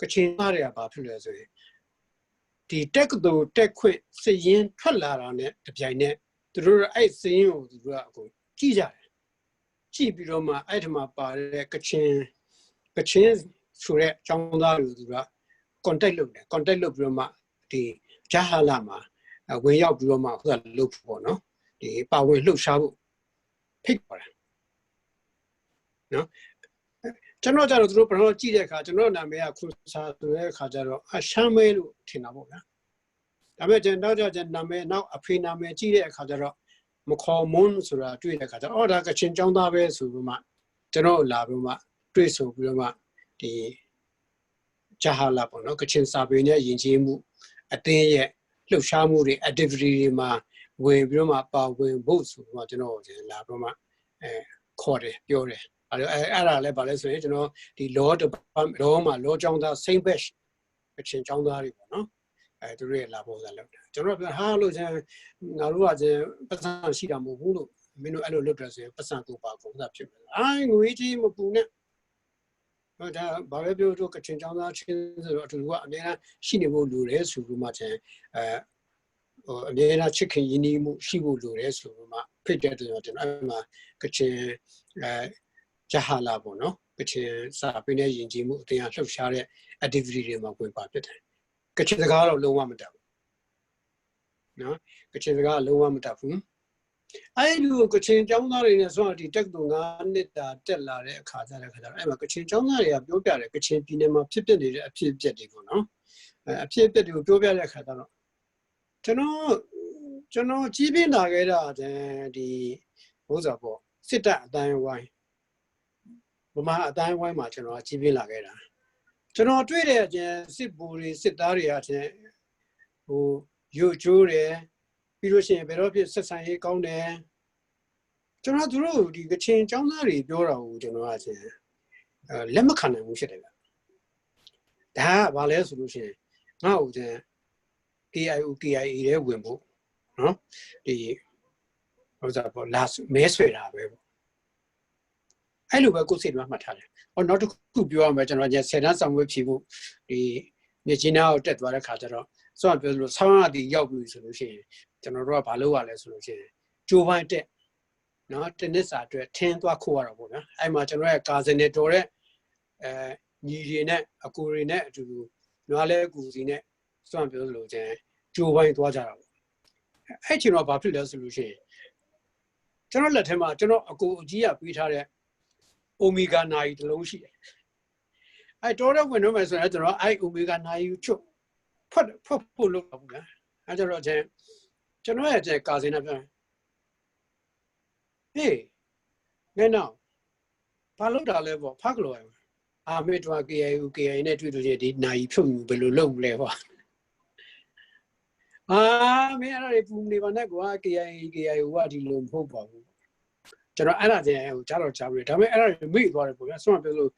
ကချင်သားတွေကဘာဖြစ်လဲဆိုရင်ဒီတက်ကတူတက်ခွင့်စရင်ထွက်လာတာနဲ့တပြိုင်နက်သူတို့အဲ့စရင်ကိုသူတို့ကအကုန်ကြည့်ကြတယ်ကြည့်ပြီးတော့မှအဲ့ဒီမှာပါတဲ့ကချင်ဆိုတဲ့အကြောင်းသားတွေသူက contact လုပ်ပြီးတော့မှဒီဂျဟာလာမှာဝင်ရောက်ပြီးတော့မှဟိုကလုပ်ဖို့ပေါ့နော်ဒီပါဝင်လှုပ်ရှားဖို့ဖိတ်ခေါ်တယ်နော်ကျွန်တော်ကြတော့သူတို့ဘယ်တော့ကြည့်တဲ့အခါကျွန်တော်နာမည်ကခွန်စာဆိုတဲ့အခါကျတော့ရှမ်းမဲလို့ထင်တာပေါ့ဗျာဒါပေမဲ့ကျွန်တော်နာမည်နောက်အဖေနာမည်ကြည့်တဲ့အခါကျတော့မခေါ်မွန်းဆိုတာတွေ့တဲ့အခါကျတော့ဒါကချင်ចောင်းသားပဲဆိုပြီးမှကျွန်တော်လာပြီးမှတွေ့ဆုံပြီးတော့မှဒီဂျဟာလာပေါ့နော်ကချင်စာပေနဲ့ယဉ်ကျေးမှုအသင်းရဲ့လှုပ်ရှားမှုတွေ activity တွေမှာဝင်ပြီးတော့မှပါဝင်ဖို့ဆိုတော့ကျွန်တော်လာပြီးမှခေါ်တယ်ပြောတယ်အဲ့ဒါလည်းဗာလဲဆိုရင်ကျွန်တော်ဒီ law မှာ law ကျောင်းသား Saint Batch ကချင်ကျောင်းသားတွေပေါ့နော်သူတို့ရဲ့လာဖို့စားလုပ်တယ်ကျွန်တော်ပြောဟာလို့ကျွန်ငါတို့ကပတ်စံရှိတာမဟုတ်ဘူးလို့မင်းတို့အဲ့လိုလုပ်တယ်ဆိုရင်ပတ်စံကိုပါကုန်တာဖြစ်မယ်ငွေကြီးမပူနဲ့ဒါဘာပဲပြောတော့ကချင်ကျောင်းသားချင်းဆိုတော့အတူတူကအများကြီးရှိနေဖို့လိုတယ်ဆိုပြီးမှဟိုအများကြီးချစ်ခင်ရင်းနှီးမှုရှိဖို့လိုတယ်ဆိုပြီးမှဖိတ်တဲ့တယ်ကျွန်တော်အဲ့မှာကချင်ဂျဟာလာပေါ့နော်ကချင်စာပေနဲ့ယဉ်ကျေးမှုအတင်းအလှုပ်ရှားတဲ့ activity တွေမှာဝင်ပါဖြစ်တယ်ကချင်စကားတော့လုံးဝမတတ်ဘူးနော်ကချင်စကားလုံးဝမတတ်ဘူးအဲ့ဒီကချင်ကျောင်းသားတွေနဲ့ဆိုတော့ဒီတက်တူ9နှစ်တာတက်လာတဲ့အခါကျတဲ့အဲ့မှာကချင်ကျောင်းသားတွေကပြောပြတယ်ကချင်ပြည်နယ်မှာဖြစ်ပျက်နေတဲ့အဖြစ်အပျက်တွေပေါ့နော်အဖြစ်အပျက်တွေကိုပြောပြတဲ့အခါကျတော့ကျွန်တော်ကြီးပြင်းလာခဲ့တာဒီဘိုးစားပေါ့စစ်တပ်အတိုင်းဝိုင်းဗမာအတိုင်းဝိုင်းမှာကျွန်တော်ကြီးပြင်းလာခဲ့တာကျွန်တော်တွေ့တဲ့စစ်ဘူတွေစစ်သားတွေကဟိုယူကျိုးတယ်ပြီးလို့ရှိရင်ဘယ်တော့ဖြစ်ဆက်ဆံရေးကောင်းတယ်ကျွန်တော်တို့ဒီကချင်ကျောင်းသားတွေပြောတာကိုကျွန်တော်ကလက်မခံနိုင်ဘူးဖြစ်တယ်ဗျဒါကဘာလဲဆိုလို့ရှိရင်ငါ့ကိုKIO KIA တွေဝင်ဖို့နော်ဒီဟိုစားပေါ့ last မဲဆွဲတာပဲပေါ့အဲ့လိုပဲကိုယ်စိတ်မှာမှတ်ထားတယ်နောက်တစ်ခုပြောရမယ်ကျွန်တော်10တန်းဆောင်ဝဲဖြေဖို့ဒီမြစ်ကြီးနားကိုတက်သွားတဲ့ခါကျတော့ဆိုတော့ပြောလို့ဆောင်းရသည်ရောက်ပြီဆိုလို့ရှိရင်ကျွန်တော်တို့ကဘာလုပ်ရလဲဆိုလို့ရှိရင်ကျိုးပိုင်းတက်နော်တနစ်စာအတွက်ထင်းသွားခိုးရတော့ပေါ့နော်အဲ့မှာကျွန်တော်ရဲ့ကာဇင်နဲ့တော်တဲ့ညီတွေနဲ့အကူတွေနဲ့အတူတူနွားလဲအကူစီနဲ့ဆိုတော့ပြောလို့ကျိုးပိုင်းသွားကြတာပေါ့အဲ့ချိန်တော့ဘာဖြစ်လဲဆိုလို့ရှိရင် ကျွန်တော်လက်ထဲမှာကျွန်တော်အကိုအကြီးကပေးထားတဲ့ Omega နာရီတစ်လုံးရှိတယ်အဲတော်တော့ဝင်တော့မယ်ဆိုရင်ကျွန်တော်အဲ Omega နာရီကိုချုပ်ဖတ်ဖို့လုပ်တော့ဘူးလားအဲကျတော့ကျွန်တော်ရဲ့ကာစင်နဲ့ပြောဟေးငါနောက်ဘာလို့တာလဲပေါ့ဖတ်ကြလို့အာမေတ္တဝ KIA နဲ့တွေ့လို့ဒီနာရီဖြုတ်ယူဘယ်လိုလုပ်မလဲဟောအာမင်းအဲ့ဒါတွေပူနေပါနဲ့ကွာ KIA ကဒီလိုမဟုတ်ပါဘူးကျွန်တော်အဲ့ဒါဟိုကြားတော့ကြားပြီဒါပေမဲ့အဲ့ဒါတွေမိသွားတယ်ပေါ့ဗျာဆုံးမပြောလို့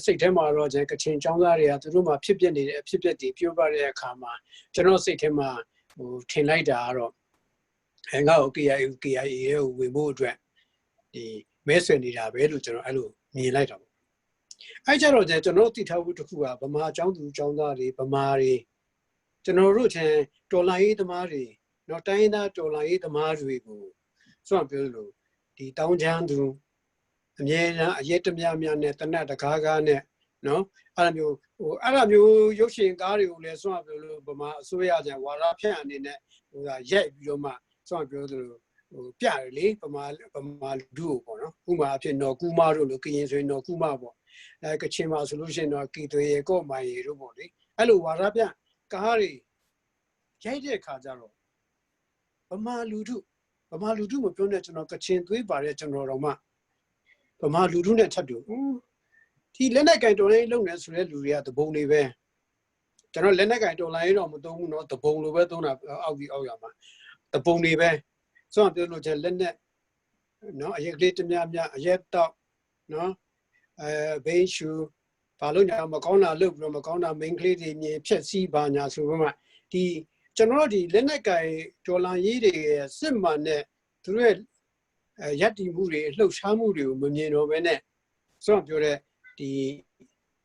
စိတ်ထဲမှာတော့ကချင်ចောင်းသားတွေကသူတို့မှာဖြစ်ပျက်နေတဲ့အဖြစ်ပျက်တွေပြောပြတဲ့အခါမှာကျွန်တော်စိတ်ထဲမှာဟိုထင်လိုက်တာကတော့ငါ့ကို KIA ကိုဝင်ဖို့အတွက်ဒီမဲဆွယ်နေတာပဲလို့ကျွန်တော်အဲ့လိုမြင်လိုက်တာပေါ့အဲ့ကြတော့ကျွန်တော်သိထားဖို့တစ်ခုကဗမာចောင်းသူចောင်းသားတွေဗမာတွေကျွန်တော်တို့ချင်တော်လိုင်းရေးသမားတွေနော်တိုင်းသားတော်လိုင်းရေးသမားတွေကိုဆုံးမပြောလို့ဒီတောင်းချမ်းသူအမြဲတမ်းအရက်တမြများနဲ့တနတ်တကားကားနဲ့နော်အဲ့လိုမျိုးရုပ်ရှင်ကားတွေကိုလည်းဆုံးမပြောလို့ဗမာအစိုးရကျန်ဝါရဖြန့်အနေနဲ့ဟိုရိုက်ပြီးတော့မှဆုံးမပြောလို့ဟိုပြတယ်လေဗမာလူတို့ပေါ့နော်ဥမာအဖြစ်နော်ကူမတို့လို့ကရင်ဆိုရင်နော်ကူမပေါ့ကချင်မှာဆိုလို့ရှိရင်တော့ကီသွေးကော့မိုင်ရီတို့ပေါ့လေအဲ့လိုဝါရဖြန့်ကားတွေရိုက်တဲ့အခါကျတော့ဗမာလူတို့မပြောနဲ့ကျွန်တော်ကချင်သွေးပါတဲ့ကျွန်တော်တော့မှဗမာလူတို့နဲ့ထပ်တူဒီလက်နက်ကင်တော်လိုင်းလုံနေဆိုတဲ့လူတွေကတပုံတွေပဲကျွန်တော်လက်နက်ကင်တော်လိုင်းတော့မသုံးဘူးเนาะတပုံလိုပဲသုံးတာအောက်ပြီးအောက်ရမှာတပုံတွေပဲဆိုတော့ပြောလို့ချက်လက်နက်เนาะအရက်ကလေးတများအရက်တော့เนาะဘေးရှူဘာလို့ညာမကောင်းတာလုပ်ပြီးတော့မကောင်းတာမိန်းကလေးတွေမြင်ဖြက်စီးပါညာဆိုတော့မှဒီကျွန်တော်ဒီလက်နက်ကင်ဒေါ်လာရေးတွေစစ်မှန်တဲ့သူတို့ရဲ့ရပ်တည်မှုတွေလှုပ်ရှားမှုတွေကိုမမြင်တော့ဘဲနဲ့ဆိုတော့ပြောတဲ့ဒီ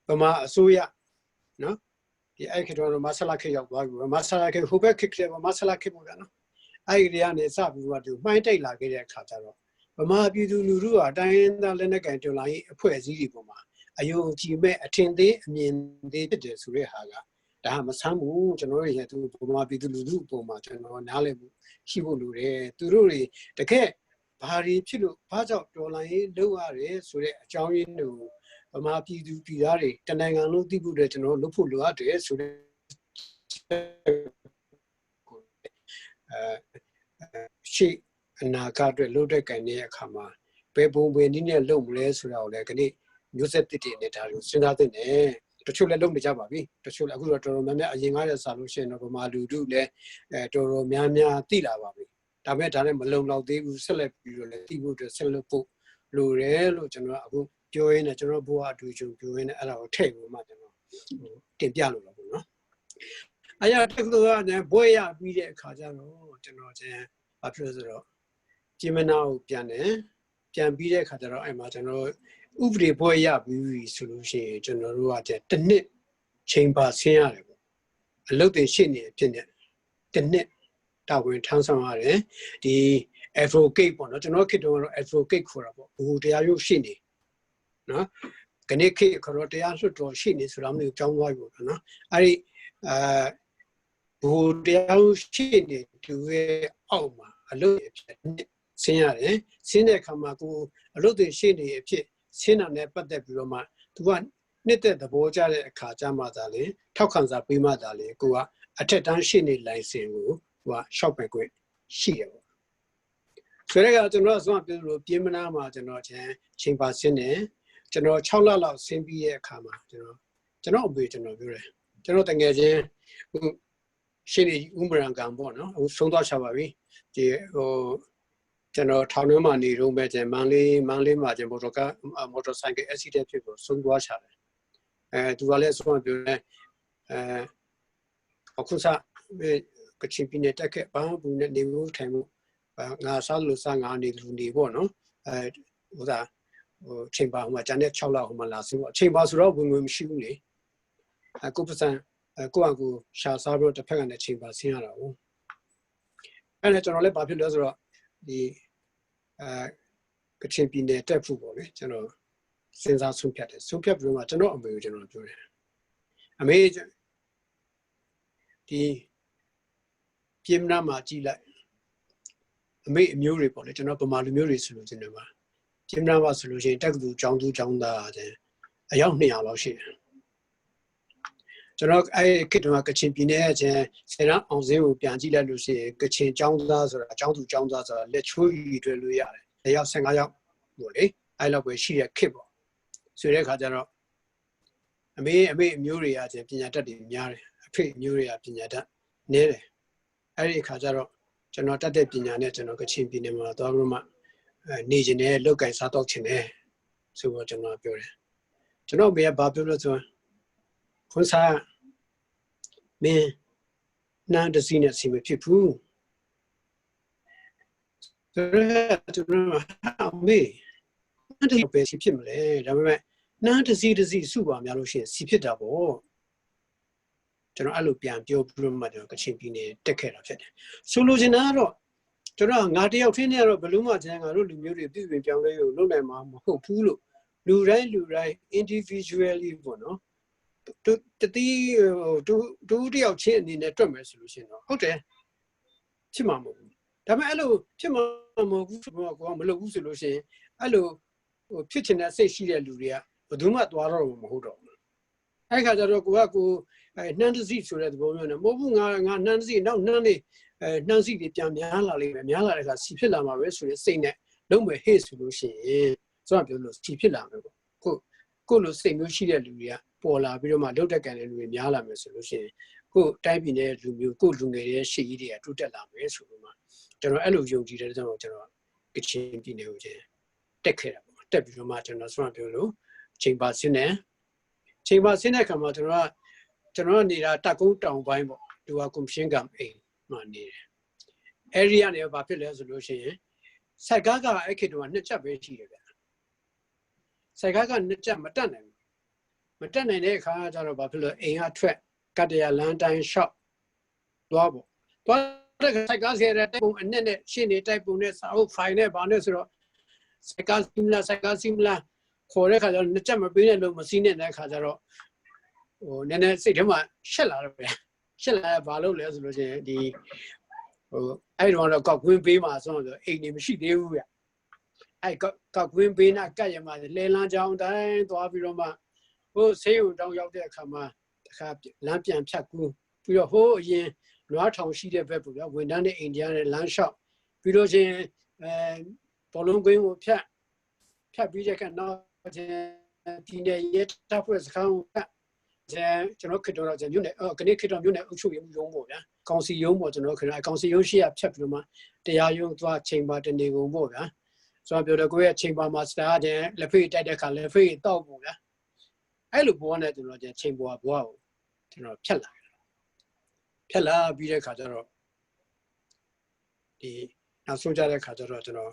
ဗမာအစိုးရနော်ဒီအဲ့ခေတ်တော့မဆလာခေတ်ရောက်သွားပြီမဆလာခေတ်ဟိုဘက်ခေတ်ကမဆလာခေတ်ပေါ့ဗျာနော်အဲ့ဒီကနေစပြီးတော့သူမှိုင်းတိုက်လာခဲ့တဲ့အခါကျတော့ဗမာပြည်သူလူထုကတိုင်းသားလက်နက်ကင်ဒေါ်လာရေးအဖွဲ့အစည်းတွေပေါ်မှာအယုံကြည်မဲ့အထင်သေးအမြင်သေးဖြစ်တယ်ဆိုတဲ့ဟာကဒါမဆမ်းဘူးကျွန်တော်တို့ရဲ့သူဗမာပြည်သူလူထုအပေါ်မှာကျွန်တော်နားလည်မှုရှိဖို့လိုတယ်သူတို့တွေတကယ်ဘာတွေဖြစ်လို့ဘာကြောင့်ဒေါ်လာရေးလောက်ရတယ်ဆိုတဲ့အကြောင်းရင်းတွေကိုဗမာပြည်သူပြည်သားတွေတနိုင်ငံလုံးသိဖို့အတွက်ကျွန်တော်လုပ်ဖို့လိုအပ်တယ်ဆိုတဲ့ရှေ့အနာဂတ်အတွက်လုပ်တဲ့ကံတဲ့အခါမှာဘယ်ပုံဘယ်နည်းနဲ့လုပ်မလဲဆိုတာကိုလည်းဒီနေ့မျိုးဆက်တစ်တွေနဲ့ဒါကိုစဉ်းစားသင့်တယ်တချို့လည်းလုပ်နေကြပါပြီတချို့လည်းအခုတော့တော်တော်များများအရင်ကတည်းကစားလို့ရှိရင်တော့ဗမာလူထုလည်းတော်တော်များများသိလာပါပြီဒါပေမဲ့ဒါနဲ့မလုံလောက်သေးဘူးဆက်လက်ပြီးတော့လည်းသိဖို့အတွက်ဆက်လုပ်ဖို့လိုတယ်လို့ကျွန်တော်အခုပြောရင်းနဲ့ကျွန်တော်ဘဝအတူတူပြောရင်းနဲ့အဲ့ဒါကိုထည့်ပြီးမှကျွန်တော်တင်ပြလို့တော့ပေါ့နော်အဲ့ရတက်လို့ရတယ်ဘွဲရပြီးတဲ့အခါကျတော့ကျွန်တော်ဘာဖြစ်လို့ဆိုတော့ဂျမနာကိုပြန်ပြီးတဲ့အခါကျတော့အဲ့မှာကျွန်တော်ဥပဒေဘွဲရပြီးဆိုလို့ရှိရင်ကျွန်တော်တို့ကတစ်နှစ်ချိန်ပါဆင်းရတယ်ပေါ့အလုပ်တွေရှိနေဖြစ်နေတစ်နှစ်တာဝန်ထမ်းဆောင်ရတယ်ဒီ advocate ပေါ့နော်ကျွန်တော်ခေတ္တကတော့ advocate ခေါ်တာပေါ့ဘုတရားရုပ်ရှိနေနော်ခဏခေတ်ခေါ်တော့တရားလွှတ်တော်ရှိနေဆိုတာမျိုးကြောင်းသွားပြီပေါ့နော်အဲ့ဒီဘုတရားရှိနေသူရဲ့အောက်မှာအလုပ်အဖြစ်ဆင်းရတယ်ဆင်းတဲ့အခါမှာကိုအလုပ်တွေရှိနေအဖြစ်ဆင်းတာနဲ့ပတ်သက်ပြီးတော့မှသူကနှစ်သက်သဘောကျတဲ့အခါကျမှသာလေထောက်ခံစာပေးမှသာလေကိုကအထက်တန်းရှိနေလိုင်စင်ကိုရှောက်ပဲခွင့်ရှိရပေါ့ဆိုတော့ကျွန်တော်ဆုံးပြောလို့ပြင်မနာမှာကျွန်တော်ချိန်ပါဆင်းနေကျွန်တော်6လလောက်ဆင်းပြီးတဲ့အခါမှာကျွန်တော်အမေကျွန်တော်ပြောတယ်ကျွန်တော်တကယ်ချင်းရှင်းနေဥမရံကံပေါ့နော်အခုဆုံးသွားချပါပြီဒီကျွန်တော်ထောင်ထဲမှာနေတော့ပဲမန်းလေးမှာမော်တော်ဆိုင်ကယ်အက်ဆီဒန့်ဖြစ်ကိုဆုံးသွားချတယ်သူကလည်းဆုံးပြောတယ်အခုစားကချင်ပြည်နယ်တက်ခဲ့ဘာမှဘူးနဲ့နေဖို့ထိုင်ဖို့ငါစားလို့စားငါနေလူနေပေါ့နော်ချိန်ပါဟိုမှာကျန်တဲ့6လဟိုမှာလာစင်းပေါ့ချိန်ပါဆိုတော့ဝင်ငွေမရှိဘူးလေကိုပစံကိုယ့်အကူရှာစားပြီးတော့တစ်ဖက်ကနေချိန်ပါဆင်းရတာဟုတ်အဲ့ဒါကျွန်တော်လည်းဘာဖြစ်လဲဆိုတော့ဒီကချင်ပြည်နယ်တက်ဖို့ပေါ့လေကျွန်တော်စဉ်းစားဆုံးဖြတ်ပြီးတော့ကျွန်တော်အမေကိုကျွန်တော်ပြောတယ်အမေဒီပြင်နာမှာကြည့်လိုက် အမေအမျိုးတွေပေါ့လေကျွန်တော်ပမာလူမျိုးတွေဆိုလို့ကျွန်တော်ပါပြင်မပါဆိုလို့ရှိရင်တက္ကသိုလ်ကျောင်းသူကျောင်းသားတဲ့အယောက်200လောက်ရှိတယ်ကျွန်တော်အဲ့ခေတ္တမှာကချင်ပြည်နယ်ရဲ့ဆယ်ရန်အောင်စင်းကိုပြန်ကြည့်လိုက်လို့ရှိရင်ကချင်ကျောင်းသားဆိုတာကျောင်းသူကျောင်းသားဆိုတာလက်ချိုးရီတွေ့လို့ရတယ်အယောက်15ယောက်ပေါ့လေအဲ့လောက်ပဲရှိရခစ်ပေါ့ဆိုတဲ့အခါကျတော့အမေအမျိုးတွေကပညာတတ်တွေများတယ်အဖေအမျိုးတွေကပညာတတ်နည်းတယ်အဲ့ဒီအခါကျတော့ကျွန်တော်တတ်တဲ့ပညာနဲ့ကျွန်တော်ကချင်ပြည်နယ်မှာသွားပြီးမှနေကျင်တယ်လောက်ကင်စားတော့ချင်တယ်ဆိုတော့ကျွန်တော်ပြောတယ်ကျွန်တော်မေကဘာပြောလို့ဆိုခွန်စားမင်းနန်းတစီနဲ့စီမဖြစ်ဘူးဆိုတော့ကျွန်တော်မေနန်းတစီပဲစီဖြစ်မလဲဒါပေမဲ့နန်းတစီစုပါများလို့ရှိရင်စီဖြစ်တာပေါ့ကျွန်တော်အဲ့လိုပြန်ပြောပြီးတော့မှကျွန်တော်ကချင်ပြည်နယ်တက်ခဲ့တာဖြစ်တယ်ဆိုလိုချင်တာကတော့ကျွန်တော်ငါတယောက်ထင်းနေတော့ဘလို့မှကျန်ငါတို့လူမျိုးတွေပြည်ပြင်ပြောင်းလဲလို့လုပ်နိုင်မှာမဟုတ်ဘူးလို့လူတိုင်း individually ပေါ့နော်တတိတူတယောက်ချင်းအနေနဲ့တွက်မယ်ဆိုလို့ရှိရင်တော့ဟုတ်တယ်ဖြစ်မှာမဟုတ်ဘူးဒါပေမဲ့အဲ့လိုဖြစ်မှာမဟုတ်ဘူးဆိုတော့ကိုကမလုပ်ဘူးဆိုလို့ရှိရင်အဲ့လိုဖြစ်ချင်တဲ့စိတ်ရှိတဲ့လူတွေကဘယ်သူမှသွားတော့မဟုတ်တော့ဘူးအဲ့ခါကျတော့ကိုနှမ်းတစီဆိုတဲ့သဘောမျိုးနဲ့မဟုတ်ဘူးငါနှမ်းတစီနောက်နှမ်းလေးနှမ်းစီတွေပြန်များလာလိမ့်မယ်များလာတဲ့အခါစီဖြစ်လာမှာပဲဆိုတဲ့စိတ်နဲ့လုံးမယ်ဟေ့ဆိုလို့ရှိရင်ဆိုတော့ပြောလို့စီဖြစ်လာမယ်ပေါ့ကိုလိုစိတ်မျိုးရှိတဲ့လူတွေကပေါ်လာပြီးတော့မှလောက်တက်ကန်တဲ့လူတွေများလာမယ်ဆိုလို့ရှိရင်ကိုတိုင်းပြည်နဲ့လူမျိုးကိုလူငယ်ရဲ့ရှေ့ကြီးတွေကတိုးတက်လာမယ်ဆိုလို့မှကျွန်တော်အဲ့လိုယုံကြည်တဲ့ကြောင့်ကျွန်တော်ကချင်ပြည်နယ်ကိုတက်ခဲ့တာပေါ့တက်ပြီးတော့မှကျွန်တော်ဆိုတော့ပြောလို့ချိန်ပါစင်းတဲ့ခါမှာကျွန်တော်နေတာတက်ကုန်းတောင်ပိုင်းပေါ့ဒူဝါကွန်ရှင်းကမ်အိမ်မှာနေတယ်။ area နဲ့ဘာဖြစ်လဲဆိုလို့ရှိရင်စိုက်ကားကအဲ့ခေတ်တုန်းက2ချက်ပဲရှိတယ်ဗျ။စိုက်ကားက2ချက်မတက်နိုင်ဘူး။မတက်နိုင်တဲ့အခါကျတော့ဘာဖြစ်လို့အိမ်ကထွက်ကတရလမ်းတိုင်းရှော့သွားပေါ့။သွားတဲ့စိုက်ကားဆရာတဲ့ပုံအနဲ့ရှင်းနေတိုက်ပုံနဲ့စာအုပ်ဖိုင်နဲ့ဘာနဲ့ဆိုတော့စိုက်ကားစီမလားခေါ်တဲ့ခါကျတော့2ချက်မပေးတဲ့လို့မစီးနေတဲ့အခါကျတော့နည်းနည်းစိတ်ထဲမှာရှက်လာတော့ဗျာရှက်လာဘာလို့လဲဆိုလို့ရှိရင်ဒီအဲ့တော့ကောက်ကွင်းပေးမှာဆိုတော့အိမ်နေမရှိသေးဘူးဗျအဲ့ကောက်ကွင်းပေးနာကတ်ရမှာလဲလန်းချောင်းတိုင်းသွားပြီးတော့မှဆေးရုံတောင်းရောက်တဲ့အခါမှာတခါလမ်းပြန်ဖြတ်ကူးပြီးတော့အရင်နွားထောင်ရှိတဲ့ဘက်ပေါ့ဗျာဝန်ထမ်းနဲ့အိန္ဒိယနဲ့လမ်းလျှောက်ပြီးတော့ချင်းဘောလုံးကွင်းကိုဖြတ်ပြီးတဲ့ခါနောက်ဒီနေ့ရတပ်ဖွဲ့စခန်းကိုကျွန်တော်ခေတ္တတော့မြို့နယ်ခဏခေတ္တမြို့နယ်အုပ်ချုပ်ရေးရုံးပေါ့ဗျာကောင်စီရုံးပေါ့ကျွန်တော်ခေတ္တကောင်စီရုံးရှိရဖြတ်ပြီးတော့မှတရားရုံးသွားချိန်ပါတနေကုန်ပေါ့ဗျာဆိုတော့ပြောတော့ကိုယ့်ရဲ့ချိန်ပါမှာစတာတဲ့လက်ဖေးတိုက်တဲ့ခါလက်ဖေးတောက်ပေါ့ဗျာအဲ့လိုဘောနဲ့ကျွန်တော်ချိန်ပေါ်ဘွားကိုကျွန်တော်ဖြတ်လာပြီးတဲ့ခါကျတော့ဒီနောက်ဆုံးကြတဲ့ခါကျတော့ကျွန်တော်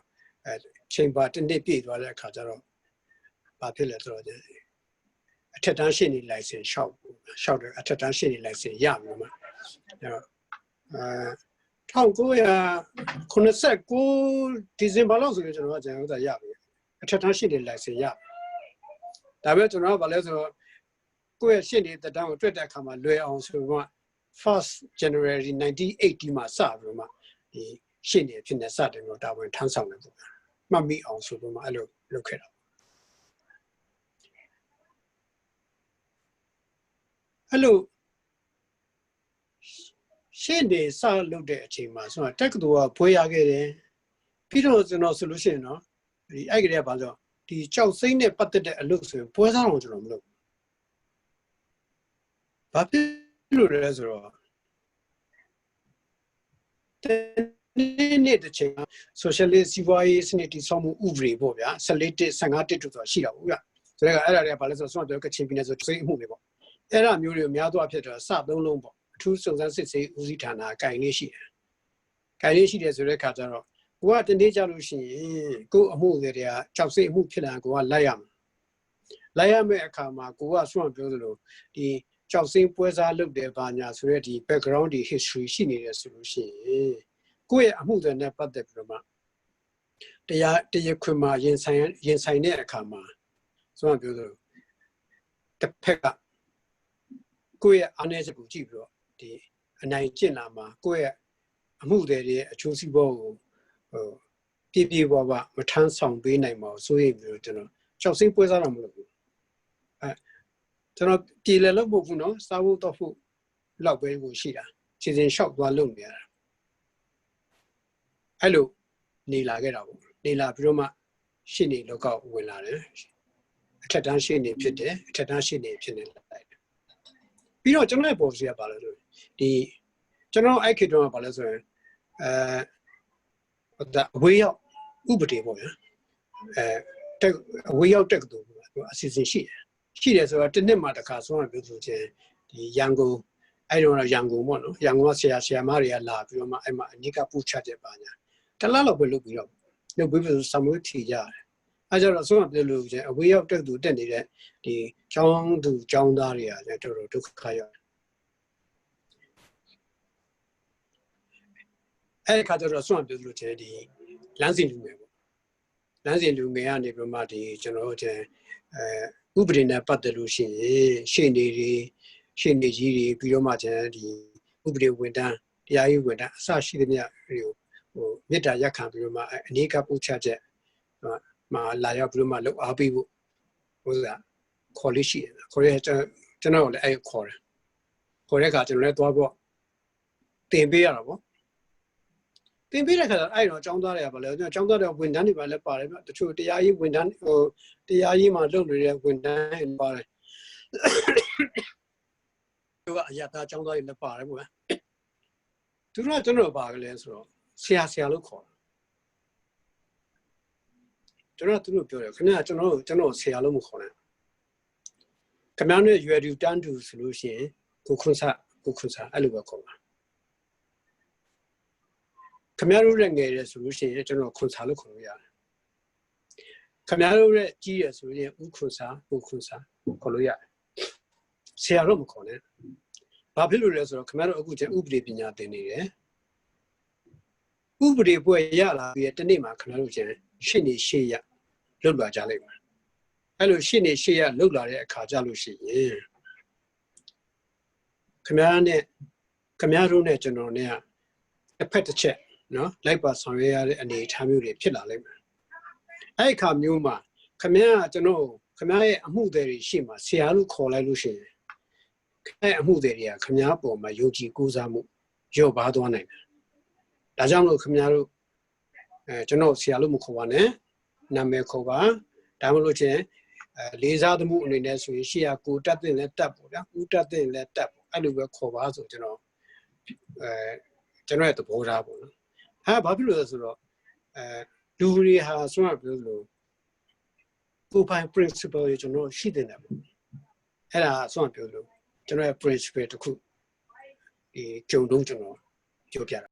ချိန်ပါတစ်နှစ်ပြည့်သွားတဲ့ခါကျတော့ဘာဖြစ်လဲဆိုတော့အထက်တန်းရှင်းနေလိုက်စင်ရှောက်တယ်အထက်တန်းရှင်းနေလိုက်စင်ရမှာမှာ1989ဒီဇင်ဘာလောက်ဆိုရင်ကျွန်တော်ကဥစ္စာရပြီအထက်တန်းရှင်းနေလိုက်စင်ရဒါပေမဲ့ကျွန်တော်ကဘာလဲဆိုတော့ကိုယ့်ရဲ့ရှင်းနေတဲ့တန်းကိုတွေ့တဲ့အခါမှာလွယ်အောင်ဆိုတော့ 1st January 1980မှာစပြီးတော့မှဒီရှင်းနေဖြစ်နေစတယ်တော့တာဝန်ထမ်းဆောင်နေပုံမှတ်မိအောင်ဆိုတော့မှအဲ့လိုလုပ်ခဲ့တာအဲ့လိုရှင်းနေစလုပ်တဲ့အချိန်မှာဆိုတော့တက္ကသိုလ်ကဖွေးရခဲ့တယ်ပြီးတော့ကျွန်တော်ဆိုလို့ရှိရင်တော့ဒီအဲ့ကလေးကဘာလို့ဒီကြောက်စိမ့်နဲ့ပတ်သက်တဲ့အလုပ်ဆိုရင်ပွဲစားအောင်ကျွန်တော်မလုပ်ဘူးဘာဖြစ်လို့လဲဆိုတော့နေ့တစ်ချိန် socialist စီးပွားရေးစနစ်တည်ဆောက်မှုဥပဒေပေါ့ဗျာ14တစ်15တစ်တို့ဆိုတာရှိတာပေါ့ဗျာဆိုတော့အဲ့ဒါတွေကဘာလဲဆိုတော့ကျွန်တော်ကချင်ပြည်နယ်ဆိုစိတ်အမှုတွေပေါ့အဲ့ဒါမျိုးတွေကိုများသွားဖြစ်တော့စသုံးလုံးပေါ့အထူးစုံစမ်းစစ်ဆေးဦးစီးဌာနကင်လေးရှိတယ်ဆိုတဲ့ခါကျတော့ကိုကတနေ့ကြလို့ရှိရင်ကိုအမှုတွေကကြောက်စိတ်အမှုဖြစ်လာကိုကလိုက်ရမယ့်အခါမှာကိုကဆွမ်းပြောသလိုဒီကြောက်စိတ်ပွဲစားလုပ်တယ်ဘာညာဆိုတဲ့ဒီ background ဒီ history ရှိနေတယ်ဆိုလို့ရှိရင်ကိုယ့်ရဲ့အမှုတွေနဲ့ပတ်သက်ပြီးတော့မှတရားခွင်မှာရင်ဆိုင်တဲ့အခါမှာဆွမ်းပြောသလိုတစ်ဖက်ကကိုယ့်ရဲ့အားနည်းချက်ကိုကြည့်ပြီးတော့ဒီအနိုင်ကျင့်လာမှာကိုယ့်ရဲ့အမှုတွေရဲ့အချိုးစီးပွားကို ပြပြဝဝမထမ်းဆောင်ပေးနိုင်ပါဘူးဆိုရင်ကျွန်တော်ကြောက်စိမ့်ပွဲစားတော့မလုပ်ဘူးကျွန်တော်ပြည်လည်းလုပ်ဖို့ဘူးနော်စားဖို့တော့ဖို့လောက်ပဲကိုရှိတာစီစဉ်လျှောက်သွားလုပ်နေရတာအဲ့လိုနေလာခဲ့တာပေါ့နေလာပြီးတော့မှရှင်းနေလောကဝင်လာတယ်အထက်တန်းရှင်းနေဖြစ်တယ်အထက်တန်းရှင်းနေဖြစ်နေလိုက်တယ်ပြီးတော့ကျွန်တော်ရဲ့ပေါ်စီကပါလို့ဆိုဒီကျွန်တော်အဲ့ခေတ်တုန်းကပါလဲဆိုရင်အဝေးရောက်ဥပဒေပေါ့ဗျာအဝေးရောက်တက်ကတော့အစီအစဉ်ရှိတယ်ဆိုတော့တစ်နှစ်မှတစ်ခါဆုံးရပြောဆိုချင်းဒီရန်ကုန်အဲ့တော့ရန်ကုန်ပေါ့နော်ရန်ကုန်ကဆရာမတွေကလာပြီးတော့မှအဲ့မှာအနိကပူချတဲ့ပါညာတလားလောက်ပဲလုပ်ပြီးတော့ဆိုစမွေးထီကြတယ်အဲ့ကြတော့ဆုံးရပြောလို့ချင်းအဝေးရောက်တက်သူတက်နေတဲ့ဒီကျောင်းသူကျောင်းသားတွေကလည်းတော်တော်ဒုက္ခရောက်အဲ့ခါကျတော့ဆုံးရပြောလို့ချင်းဒီလမ်းစဉ်လူငယ်ပေါ့လမ်းစဉ်လူငယ်ကနေပြီးမှဒီကျွန်တော်တို့ချင်းဥပဒေနဲ့ပတ်သက်လို့ရှိရင်ရှေ့နေကြီးတွေပြီးတော့မှကျန်ဒီဥပဒေဝန်ထမ်းတရားရေးဝန်ထမ်းအစရှိသမျှဟိုမေတ္တာရက်ခံပြီးတော့မှအနေကပို့ချချက်မှာလာရောက်ပြီးတော့မှလှုပ်အားပေးဖို့ဟိုကခေါ်လို့ရှိတယ်ခေါ်ရဲကျွန်တော်လည်းအဲ့ခေါ်တဲ့အခါကျွန်တော်လည်းသွားဖို့တင်ပေးရတာပေါ့တင်ပေးတဲ့ခါကျအဲ့တော့ចောင်းသားတွေကဘာလဲចောင်းသားတွေဝန်ထမ်းတွေပါလဲပါတယ်ဗျတချို့တရားရေးဝန်ထမ်းတရားရေးမှာလုပ်နေတဲ့ဝန်ထမ်းတွေပါတယ်သူကအရသာចောင်းသားတွေလည်းပါတယ်ပေါ့သူတို့ကကျွန်တော်ပါကလေးဆိုတော့ဆရာလို့ခေါ်တယ်သူတို့ပြောတယ်ခင်ဗျာကျွန်တော်ဆရာလို့မခေါ်နဲ့ခင်ဗျားတို့ရွယ်တူတန်းတူဆိုလို့ရှိရင်ကိုခွန်ဆအဲ့လိုပဲခေါ်ပါခင်ဗျားတို့ရဲ့ငယ်ရဲဆိုလို့ရှိရင်ကျွန်တော်ခွန်ဆာလို့ခေါ်လို့ရတယ်ခင်ဗျားတို့ရဲ့ကြီးရဲဆိုရင်ဦးခွန်ဆာကိုခွန်ဆာခေါ်လို့ရတယ်ဆရာတော့မခေါ်နဲ့ဘာဖြစ်လို့လဲဆိုတော့ခင်ဗျားတို့အခုကျဥပဒေပညာသင်နေတယ်ဥပဒေပွဲရလာပြီးတနေ့မှာခင်ဗျားတို့ကျရှင်းနေရှေ့ရလွတ်လာကြလိမ့်မယ်အဲ့လိုရှင်းနေရှေ့ရလွတ်လာတဲ့အခါကြလို့ရှိရင်ခင်ဗျားတို့နဲ့ကျွန်တော်နဲ့တစ်ဖက်တစ်ချက်နော်လိုက်ပါဆောင်ရွက်ရတဲ့အနေအထားမျိုးတွေဖြစ်လာလိမ့်မယ်အဲ့အခါမျိုးမှာခင်ဗျားရဲ့အမှုတွေရှိမှဆရာလို့ခေါ်လိုက်လို့ရှိရင်အဲ့အမှုတွေကခင်ဗျားပေါ်မှာယုံကြည်ကိုးစားမှုလျော့ပါသွားနိုင်တယ်ဒါကြောင့်လို့ခင်ဗျားတို့ကျွန်တော်ဆရာလို့မခေါ်ပါနဲ့နာမည်ခေါ်ပါဒါမှမဟုတ်ချင်းလေးစားသမှုအနေနဲ့ဆိုရင်ရှေ့ကကိုတက်တဲ့လဲတက်ပေါ့ဗျာဦးတက်တဲ့လဲတက်ပေါ့အဲ့လိုပဲခေါ်ပါဆိုကျွန်တော်ရဲ့သဘောထားပေါ့နော်ဘာဖြစ်လို့လဲဆိုတော့လူတွေဟာဆိုတော့ပြောလို့ကိုပိုင် principle တွေကျွန်တော်ရှိတယ်ပေါ့အဲ့ဒါဆိုတော့ပြောလို့ကျွန်တော်ရဲ့ principle တစ်ခုဒီကြုံတုံးကျွန်တော်ပြောပြတာ